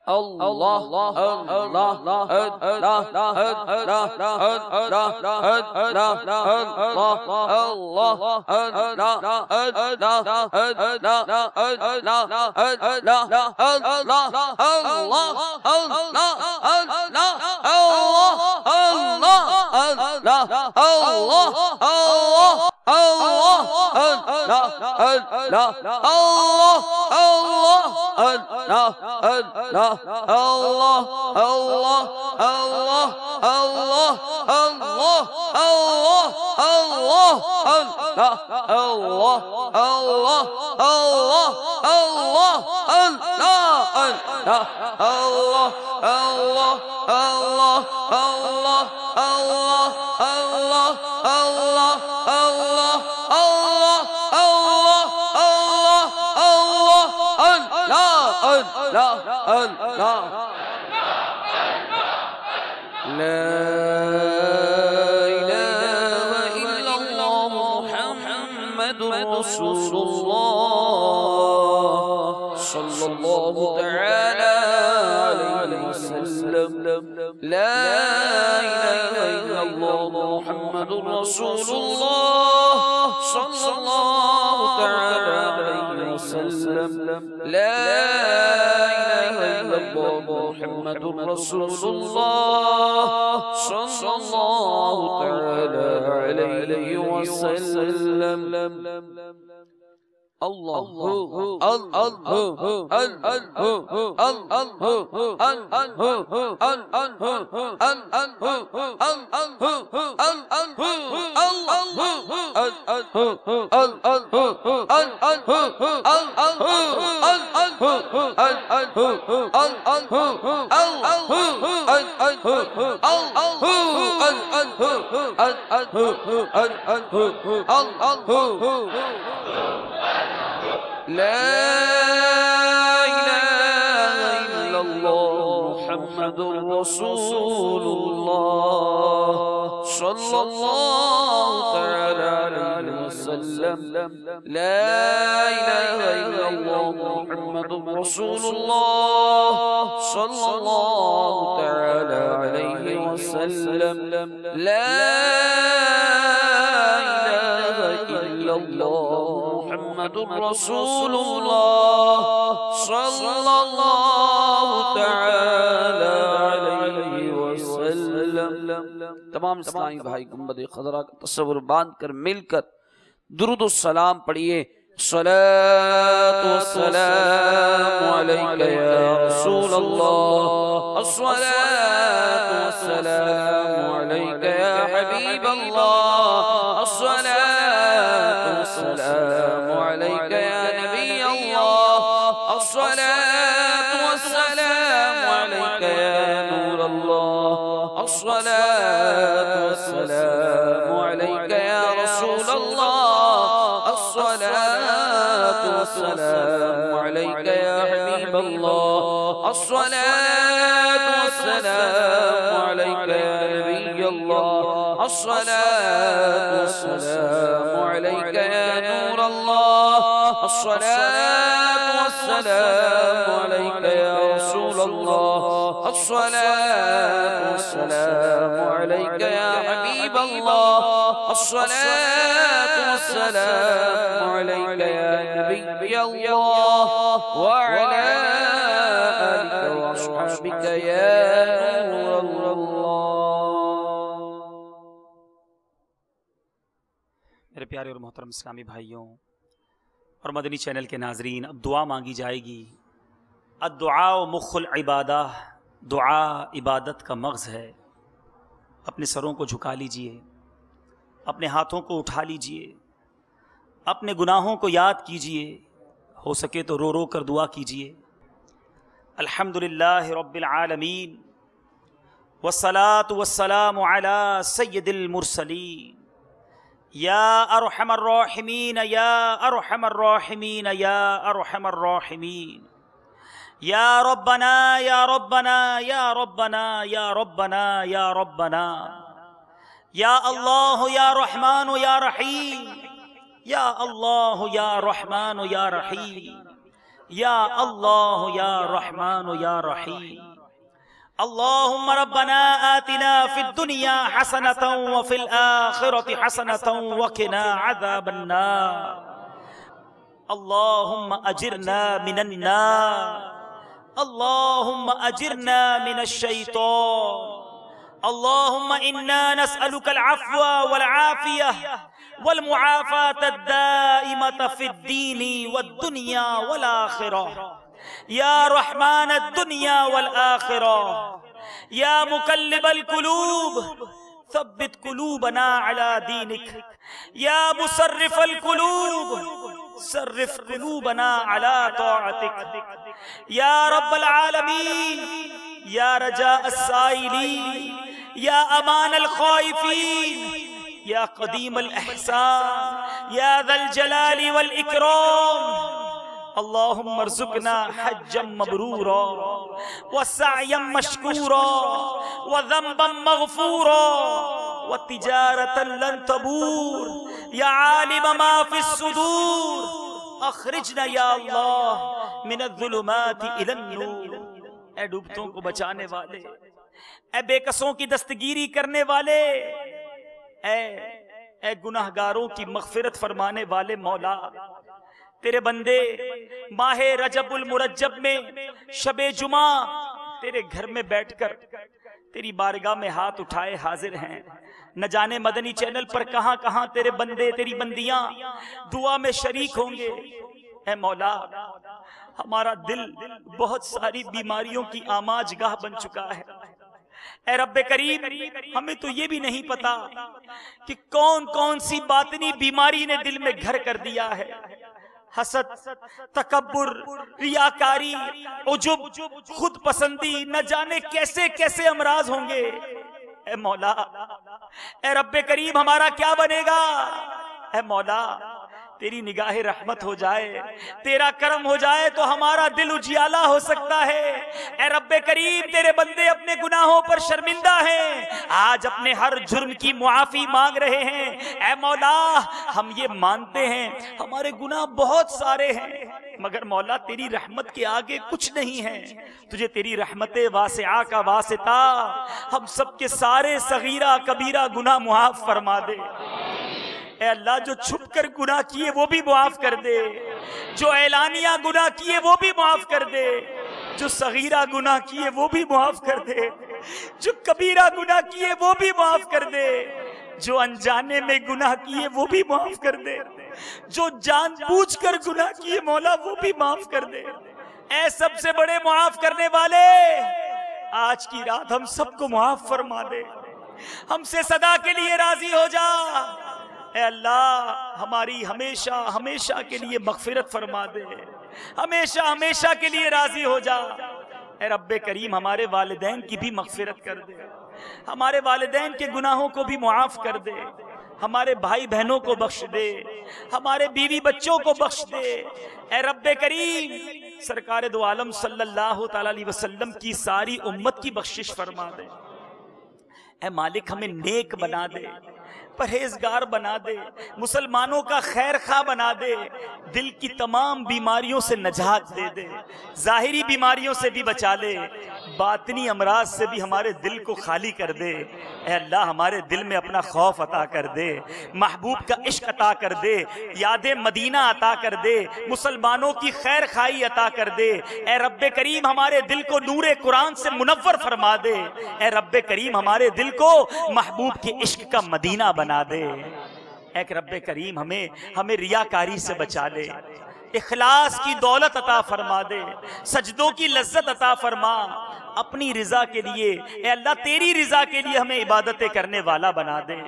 تمام اسلامی بھائی گنبد خضرا کا تصور باندھ کر مل کر درود و سلام پڑھیے. الصلاة والسلام عليك يا رسول الله، الصلاة والسلام عليك يا حبيب الله، الصلاة والسلام عليك يا نبي الله، الصلاة والسلام عليك يا نور الله، الصلاة والسلام عليك يا رسول الله، الصلاة والسلام عليك يا حبيب الله، الصلاة والسلام عليك يا نبي الله، الصلاة والسلام عليك يا نور الله، الصلاة والسلام عليك يا رسول الله، الصلاة والسلام عليك يا حبيب الله، الصلاة والسلام عليك يا نبي الله وعلى آلك وأصحابك يا نور الله. میرے پیارے اور محترم اسلامی بھائیوں اور مدنی چینل کے ناظرین، اب دعا مانگی جائے گی. الدعاء مخ العبادہ، دعا عبادت کا مغز ہے. اپنے سروں کو جھکا لیجئے، اپنے ہاتھوں کو اٹھا لیجئے، اپنے گناہوں کو یاد کیجئے، ہو سکے تو رو رو کر دعا کیجئے. الحمدللہ رب العالمین والصلاة والسلام علی سید المرسلین، یا ارحم الراحمین یا ارحم الراحمین یا ارحم الراحمین، یا ربنا یا ربنا یا ربنا یا ربنا یا ربنا، یا اللہ یا رحمان یا رحیم، یا اللہ یا رحمان یا رحیم، یا اللہ یا رحمان یا رحیم. اللهم ربنا آتنا في الدنيا حسنة وفي الآخرة حسنة وقنا عذاب النار. اللهم أجرنا من النار. اللهم أجرنا من الشيطان. اللهم إنا نسألك العفو والعافية والمعافاة الدائمة في الدين والدنيا والآخرة. یا رحمان الدنیا والآخرہ، یا مقلب القلوب ثبت قلوبنا علی دینک، یا مصرف القلوب صرف قلوبنا علی طاعتک. یا رب العالمین، یا رجاء السائلین، یا امان الخائفین، یا قدیم الاحسان، یا ذا الجلال والاکرام. اللهم ارزقنا حجا مبرورا وسعيا مشكورا وذنبا مغفورا وتجارة لن تبور. يا عالم ما في الصدور اخرجنا یا اللہ من الظلمات الى النور. اے ڈوبتوں کو بچانے والے، اے بے کسوں کی دستگیری کرنے والے، اے گناہگاروں کی مغفرت فرمانے والے مولا، تیرے بندے ماہ رجب المرجب میں شب جمعہ تیرے گھر میں بیٹھ کر تیری بارگاہ میں ہاتھ اٹھائے حاضر ہیں. نہ جانے مدنی چینل پر کہاں کہاں تیرے بندے تیری بندیاں دعا میں شریک ہوں گے. اے مولا، ہمارا دل بہت ساری بیماریوں کی آماج گاہ بن چکا ہے. اے رب کریم، ہمیں تو یہ بھی نہیں پتا کہ کون کون سی باطنی بیماری نے دل میں گھر کر دیا ہے. حسد، تکبر، ریاکاری، عجب، خود پسندی، نہ جانے کیسے کیسے امراض ہوں گے. اے مولا، اے رب کریم، ہمارا کیا بنے گا؟ اے مولا، تیری نگاہ رحمت ہو جائے، تیرا کرم ہو جائے تو ہمارا دل اجیالہ ہو سکتا ہے. اے رب کریم، تیرے بندے اپنے گناہوں پر شرمندہ ہیں، آج اپنے ہر جرم کی معافی مانگ رہے ہیں. اے مولا، ہم یہ مانتے ہیں ہمارے گناہ بہت سارے ہیں، مگر مولا تیری رحمت کے آگے کچھ نہیں ہے. تجھے تیری رحمت واسعہ کا واسطہ ہم سب کے سارے صغیرہ کبیرہ گناہ معاف فرما دے. اے اللہ، جو چھپ کر گناہ کیے وہ بھی معاف کر دے، جو اعلانیہ گناہ کیے وہ بھی معاف کر دے، جو صغیرہ گناہ کیے وہ بھی معاف کر دے، جو کبیرہ گناہ کیے وہ بھی معاف کر دے، جو انجانے میں گناہ کیے وہ بھی معاف کر دے، جو جان بوجھ کر گناہ کیے مولا وہ بھی معاف کر دے. اے سب سے بڑے معاف کرنے والے، آج کی رات ہم سب کو معاف فرما دے، ہم سے صدا کے لیے راضی ہو جا. اے اللہ، ہماری ہمیشہ ہمیشہ کے لیے مغفرت فرما دے، ہمیشہ ہمیشہ کے لیے راضی ہو جا. اے رب کریم، ہمارے والدین کی بھی مغفرت کر دے، ہمارے والدین کے گناہوں کو بھی معاف کر دے، ہمارے بھائی بہنوں کو بخش دے، ہمارے بیوی بچوں کو بخش دے. اے رب کریم، سرکار دو عالم صلی اللہ تعالی علیہ وسلم کی ساری امت کی بخشش فرما دے. اے مالک، ہمیں نیک بنا دے، پرہیزگار بنا دے، مسلمانوں کا خیر خواہ بنا دے، دل کی تمام بیماریوں سے نجات دے دے، ظاہری بیماریوں سے بھی بچا لے، باطنی امراض سے بھی ہمارے دل کو خالی کر دے. اے اللہ، ہمارے دل میں اپنا خوف عطا کر دے، محبوب کا عشق عطا کر دے، یاد مدینہ عطا کر دے، مسلمانوں کی خیر خواہی عطا کر دے. اے رب کریم، ہمارے دل کو نور قرآن سے منور فرما دے. اے رب کریم، ہمارے دل کو محبوب کے عشق کا مدینہ بنا دے. اے رب کریم، ہمیں ریاکاری سے بچا لے، اخلاص کی دولت عطا فرما دے، سجدوں کی لذت عطا فرما، اپنی رضا کے لیے، اے اللہ تیری رضا کے لیے ہمیں عبادتیں کرنے والا بنا دے.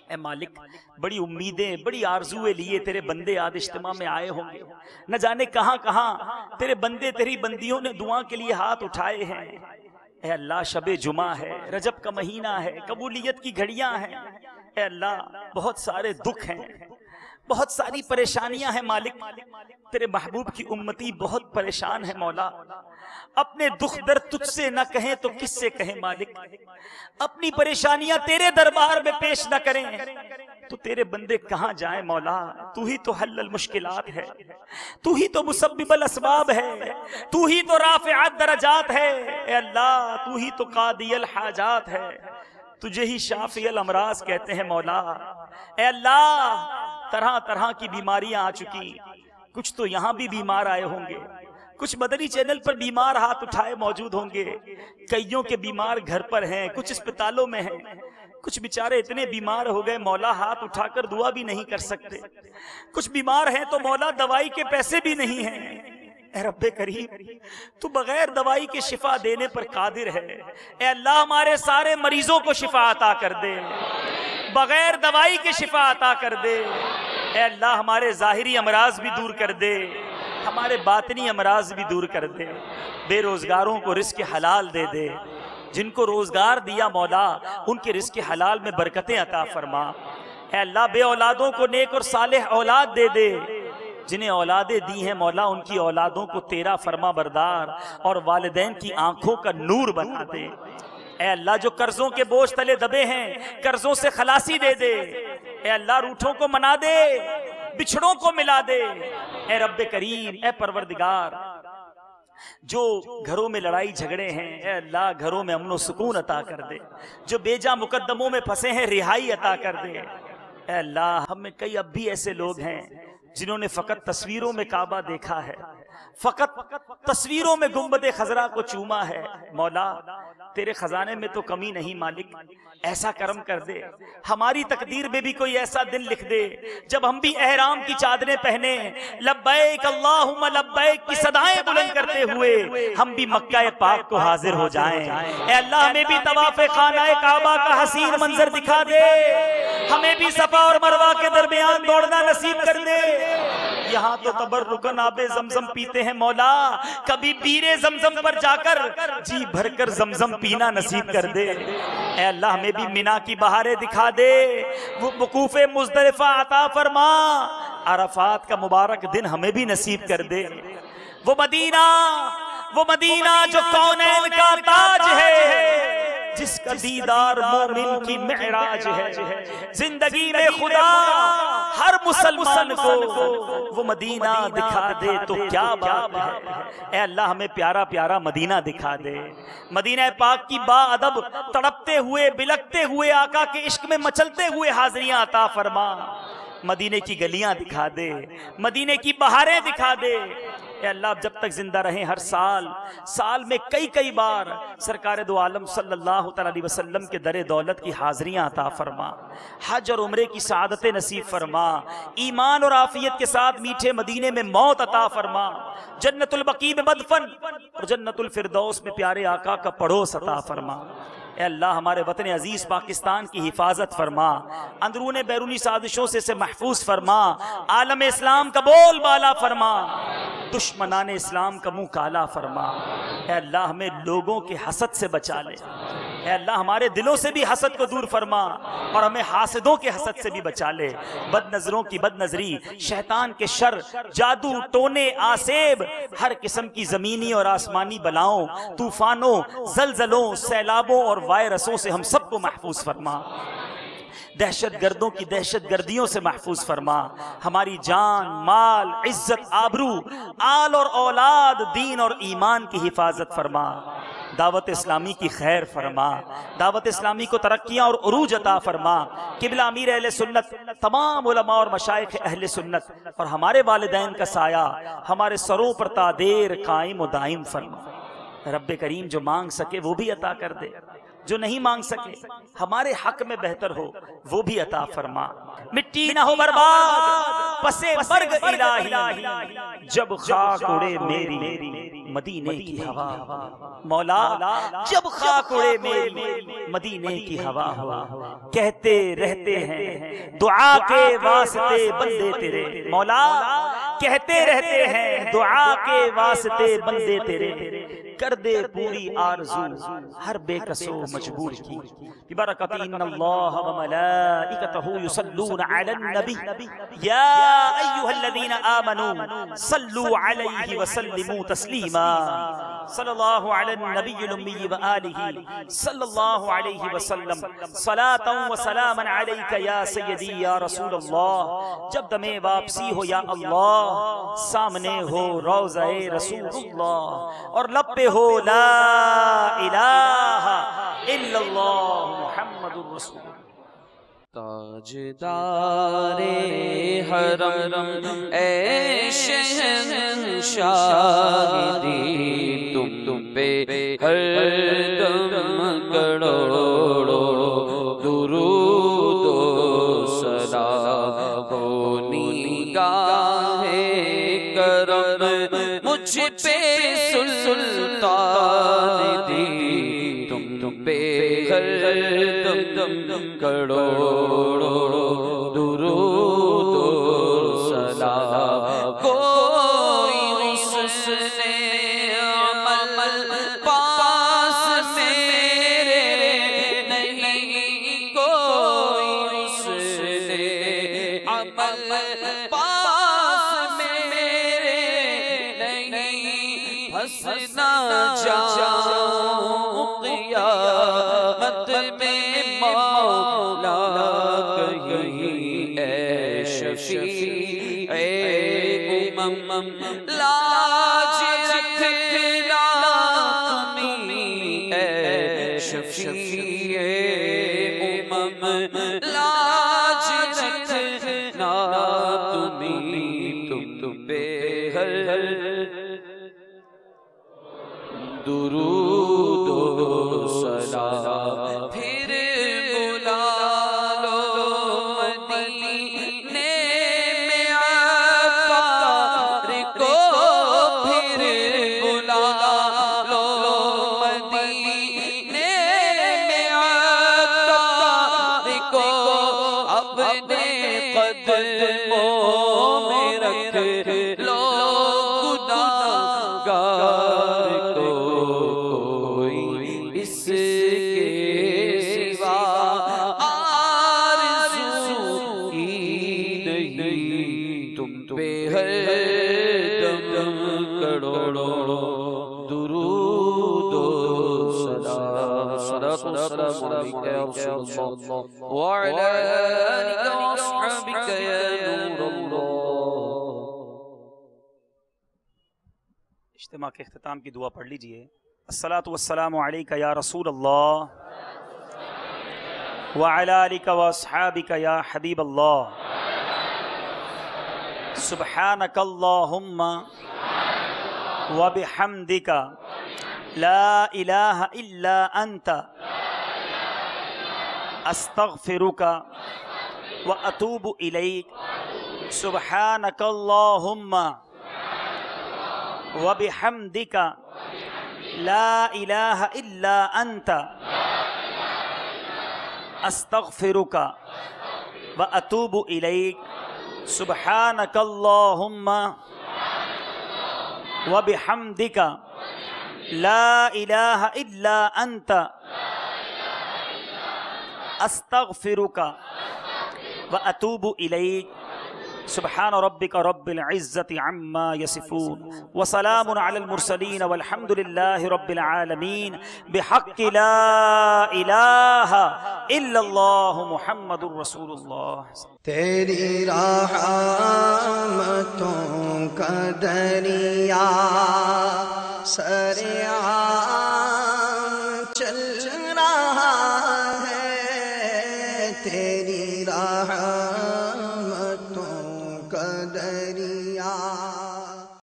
اے مالک، بڑی امیدیں، بڑی آرزویں لیے تیرے بندے آج اجتماع میں آئے ہوں گے، نہ جانے کہاں کہاں تیرے بندے تیری بندیوں نے دعا کے لیے ہاتھ اٹھائے ہیں. اے اللہ، شب جمعہ ہے، رجب کا مہینہ ہے، قبولیت کی گھڑیاں ہیں. اے اللہ، بہت سارے دکھ ہیں، بہت ساری پریشانیاں ہیں مالک، تیرے محبوب کی امتی بہت پریشان ہے مولا، اپنے دکھ درد تجھ سے نہ کہیں تو کس سے کہیں مالک، اپنی پریشانیاں تیرے دربار میں پیش نہ کریں تو تیرے بندے کہاں جائیں مولا، تو ہی تو حل المشکلات ہے، تو ہی تو مسبب الاسباب ہے، تو ہی تو رافع الدرجات ہے، اے اللہ تو ہی تو قاضی الحاجات ہے، تجھے ہی شافی الامراض کہتے ہیں مولا۔ اے اللہ طرح طرح کی بیماریاں آ چکی، کچھ تو یہاں بھی بیمار آئے ہوں گے، کچھ مدنی چینل پر بیمار ہاتھ اٹھائے موجود ہوں گے، کئیوں کے بیمار گھر پر ہیں، کچھ اسپتالوں میں ہیں، کچھ بیچارے اتنے بیمار ہو گئے مولا ہاتھ اٹھا کر دعا بھی نہیں کر سکتے، کچھ بیمار ہیں تو مولا دوائی کے پیسے بھی نہیں ہیں۔ اے رب کریم تو بغیر دوائی کے شفا دینے پر قادر ہے، اے اللہ ہمارے سارے مریضوں کو شفا عطا کر دے، بغیر دوائی کے شفا عطا کر دے، اے اللہ ہمارے ظاہری امراض بھی دور کر دے، ہمارے باطنی امراض بھی دور کر دے، بے روزگاروں کو رزق حلال دے دے، جن کو روزگار دیا مولا ان کے رزق حلال میں برکتیں عطا فرما، اے اللہ بے اولادوں کو نیک اور صالح اولاد دے دے، جنہیں اولادیں دی ہیں مولا ان کی اولادوں کو تیرا فرما بردار اور والدین کی آنکھوں کا نور بنا دے، اے اللہ جو قرضوں کے بوجھ تلے دبے ہیں قرضوں سے خلاصی دے دے، اے اللہ روٹھوں کو منا دے، بچھڑوں کو ملا دے، اے رب کریم اے پروردگار جو گھروں میں لڑائی جھگڑے ہیں اے اللہ گھروں میں امن و سکون عطا کر دے، جو بیجا مقدموں میں پھنسے ہیں رہائی عطا کر دے، اے اللہ ہم میں کئی اب بھی ایسے لوگ ہیں جنہوں نے فقط تصویروں میں کعبہ دیکھا ہے، فقط تصویروں میں گنبد خضرا کو چوما ہے، مولا تیرے خزانے میں تو کمی نہیں مالک، ایسا کرم کر دے ہماری تقدیر میں بھی کوئی ایسا دن لکھ دے جب ہم بھی احرام کی چادریں پہنے لبیک اللہم لبیک کی صدائیں بلند کرتے ہوئے ہم بھی مکہ پاک کو حاضر ہو جائیں، اے اللہ ہمیں بھی طواف خانہ کعبہ کا حسین منظر دکھا دے، ہمیں بھی صفا اور مروہ کے درمیان دوڑنا نصیب کر دے، یہاں تو تبرکن آب زمزم پیتے ہیں مولا، کبھی بیر زمزم پر جا کر جی بھر کر زمزم پینا نصیب کر دے، اے اللہ ہمیں بھی مینا کی بہاریں دکھا دے، وہ وقوف مزدلفہ عطا فرما، عرفات کا مبارک دن ہمیں بھی نصیب کر دے، وہ مدینہ جو کونین کا تاج ہے، جس کا دیدار مومن کی معراج ہے، زندگی میں خدا ہر مسلمان کو وہ مدینہ دکھا دے تو کیا بات ہے، اے اللہ ہمیں پیارا پیارا مدینہ دکھا دے، مدینہ پاک کی با ادب تڑپتے ہوئے بلکتے ہوئے آقا کے عشق میں مچلتے ہوئے حاضریاں عطا فرما، مدینے کی گلیاں دکھا دے، مدینے کی بہاریں دکھا دے، اے اللہ جب تک زندہ رہیں ہر سال میں کئی بار سرکار دو عالم صلی اللہ علیہ وسلم کے در دولت کی حاضریاں عطا فرما، حج اور عمرے کی سعادتیں نصیب فرما، ایمان اور عافیت کے ساتھ میٹھے مدینے میں موت عطا فرما، جنت البقیع میں مدفن اور جنت الفردوس میں پیارے آقا کا پڑوس عطا فرما، اے اللہ ہمارے وطن عزیز پاکستان کی حفاظت فرما، اندرون بیرونی سازشوں سے محفوظ فرما، عالم اسلام کا بول بالا فرما، دشمنان اسلام کا منہ کالا فرما، اے اللہ ہمیں لوگوں کے حسد سے بچا لے، اے اللہ ہمارے دلوں سے بھی حسد کو دور فرما اور ہمیں حاسدوں کے حسد سے بھی بچا لے، بد نظروں کی بد نظری، شیطان کے شر، جادو ٹونے آسیب، ہر قسم کی زمینی اور آسمانی بلاؤں، طوفانوں، زلزلوں، سیلابوں اور وائرسوں سے ہم سب کو محفوظ فرما، دہشت گردوں کی دہشت گردیوں سے محفوظ فرما، ہماری جان، مال، عزت، آبرو، آل اور اولاد، دین اور ایمان کی حفاظت فرما، دعوت اسلامی کی خیر فرما، دعوت اسلامی کو ترقیاں اور عروج عطا فرما، قبلہ امیر اہل سنت، تمام علماء اور مشائخ اہل سنت اور ہمارے والدین کا سایہ ہمارے سروں پر تا دیر قائم و دائم فرما، رب کریم جو مانگ سکے وہ بھی عطا کر دے، جو نہیں مانگ سکے ہمارے حق میں بہتر ہو وہ بھی عطا فرما، مٹی نہ ہو برباد پسے برگ الہی، جب خاک اڑے میری مدینے کی ہوا، مولا جب خاک اڑے میری مدینے کی ہوا، کہتے رہتے ہیں دعا کے واسطے بندے تیرے، مولا کہتے رہتے ہیں دعا کے واسطے بندے تیرے، کر دے پوری آرزو ہر بے کسو مجبور کی ببرکت ان اللہ و ملائکتہ یصلون علی النبی یا ایھا الذین آمنوا صلوا علیہ وسلموا تسلیما صلی اللہ علی النبی الامی وآلہ صلی اللہ علیہ وسلم صلاۃ و سلاما علیک یا سیدی یا رسول اللہ جب دم واپسی ہو یا اللہ سامنے ہو روضہ رسول اللہ اور لب پہ ہو لا الہ الا اللہ محمد رسول اللہ تاجدار حرم اے شہنشاہ دی تم پہ ہر دم کروڑوں درود و سلام ہو نگاہ کرم مجھ پہ سلطان دی تم پہ ہر دم کروڑوں درود و سلام کوئی حسن عمل پاس میرے نہیں کوئی حسن عمل پاس میرے نہیں ہنسنا جاؤں قیامت میں مولا کہیں اے شفیع اے امم لاج رکھنا تمہیں اے شفیع اے امم لاج رکھنا تمہیں تم پہ ہر درود و سلام پھر بلا لو مدینے میں عطار کو پھر بلا لو مدینے میں عطار کو اپنے قدموں میں رکھ لو گناہگار کو کوئی اس کے سوا آرزو ہی نہیں تم پہ ہر دم کروڑوں درود و سلام صلاۃ و سلام علیک یا رسول اللہ وعلی آلک واصحابک یا نور اللہ۔ اجتماع کے اختتام کی دعا پڑھ لیجئے۔ الصلاۃ والسلام علیک یا رسول اللہ وعلی آلک واصحابک یا حبیب اللہ سبحانک اللہم وبحمدک لا الہ الا انت استغفرک واتوب الیک سبحانک اللہم وبحمدک لا الہ الا انت استغفرک واتوب الیک سبحانک اللہم وبحمدک لا الہ الا انت استغفرک واتوب الیک سبحان ربک رب العزت عما یصفون وسلام علی المرسلین والحمد للہ رب العالمین بحق لا الہ الا اللہ محمد رسول اللہ۔ تیری رحمتوں کا دریا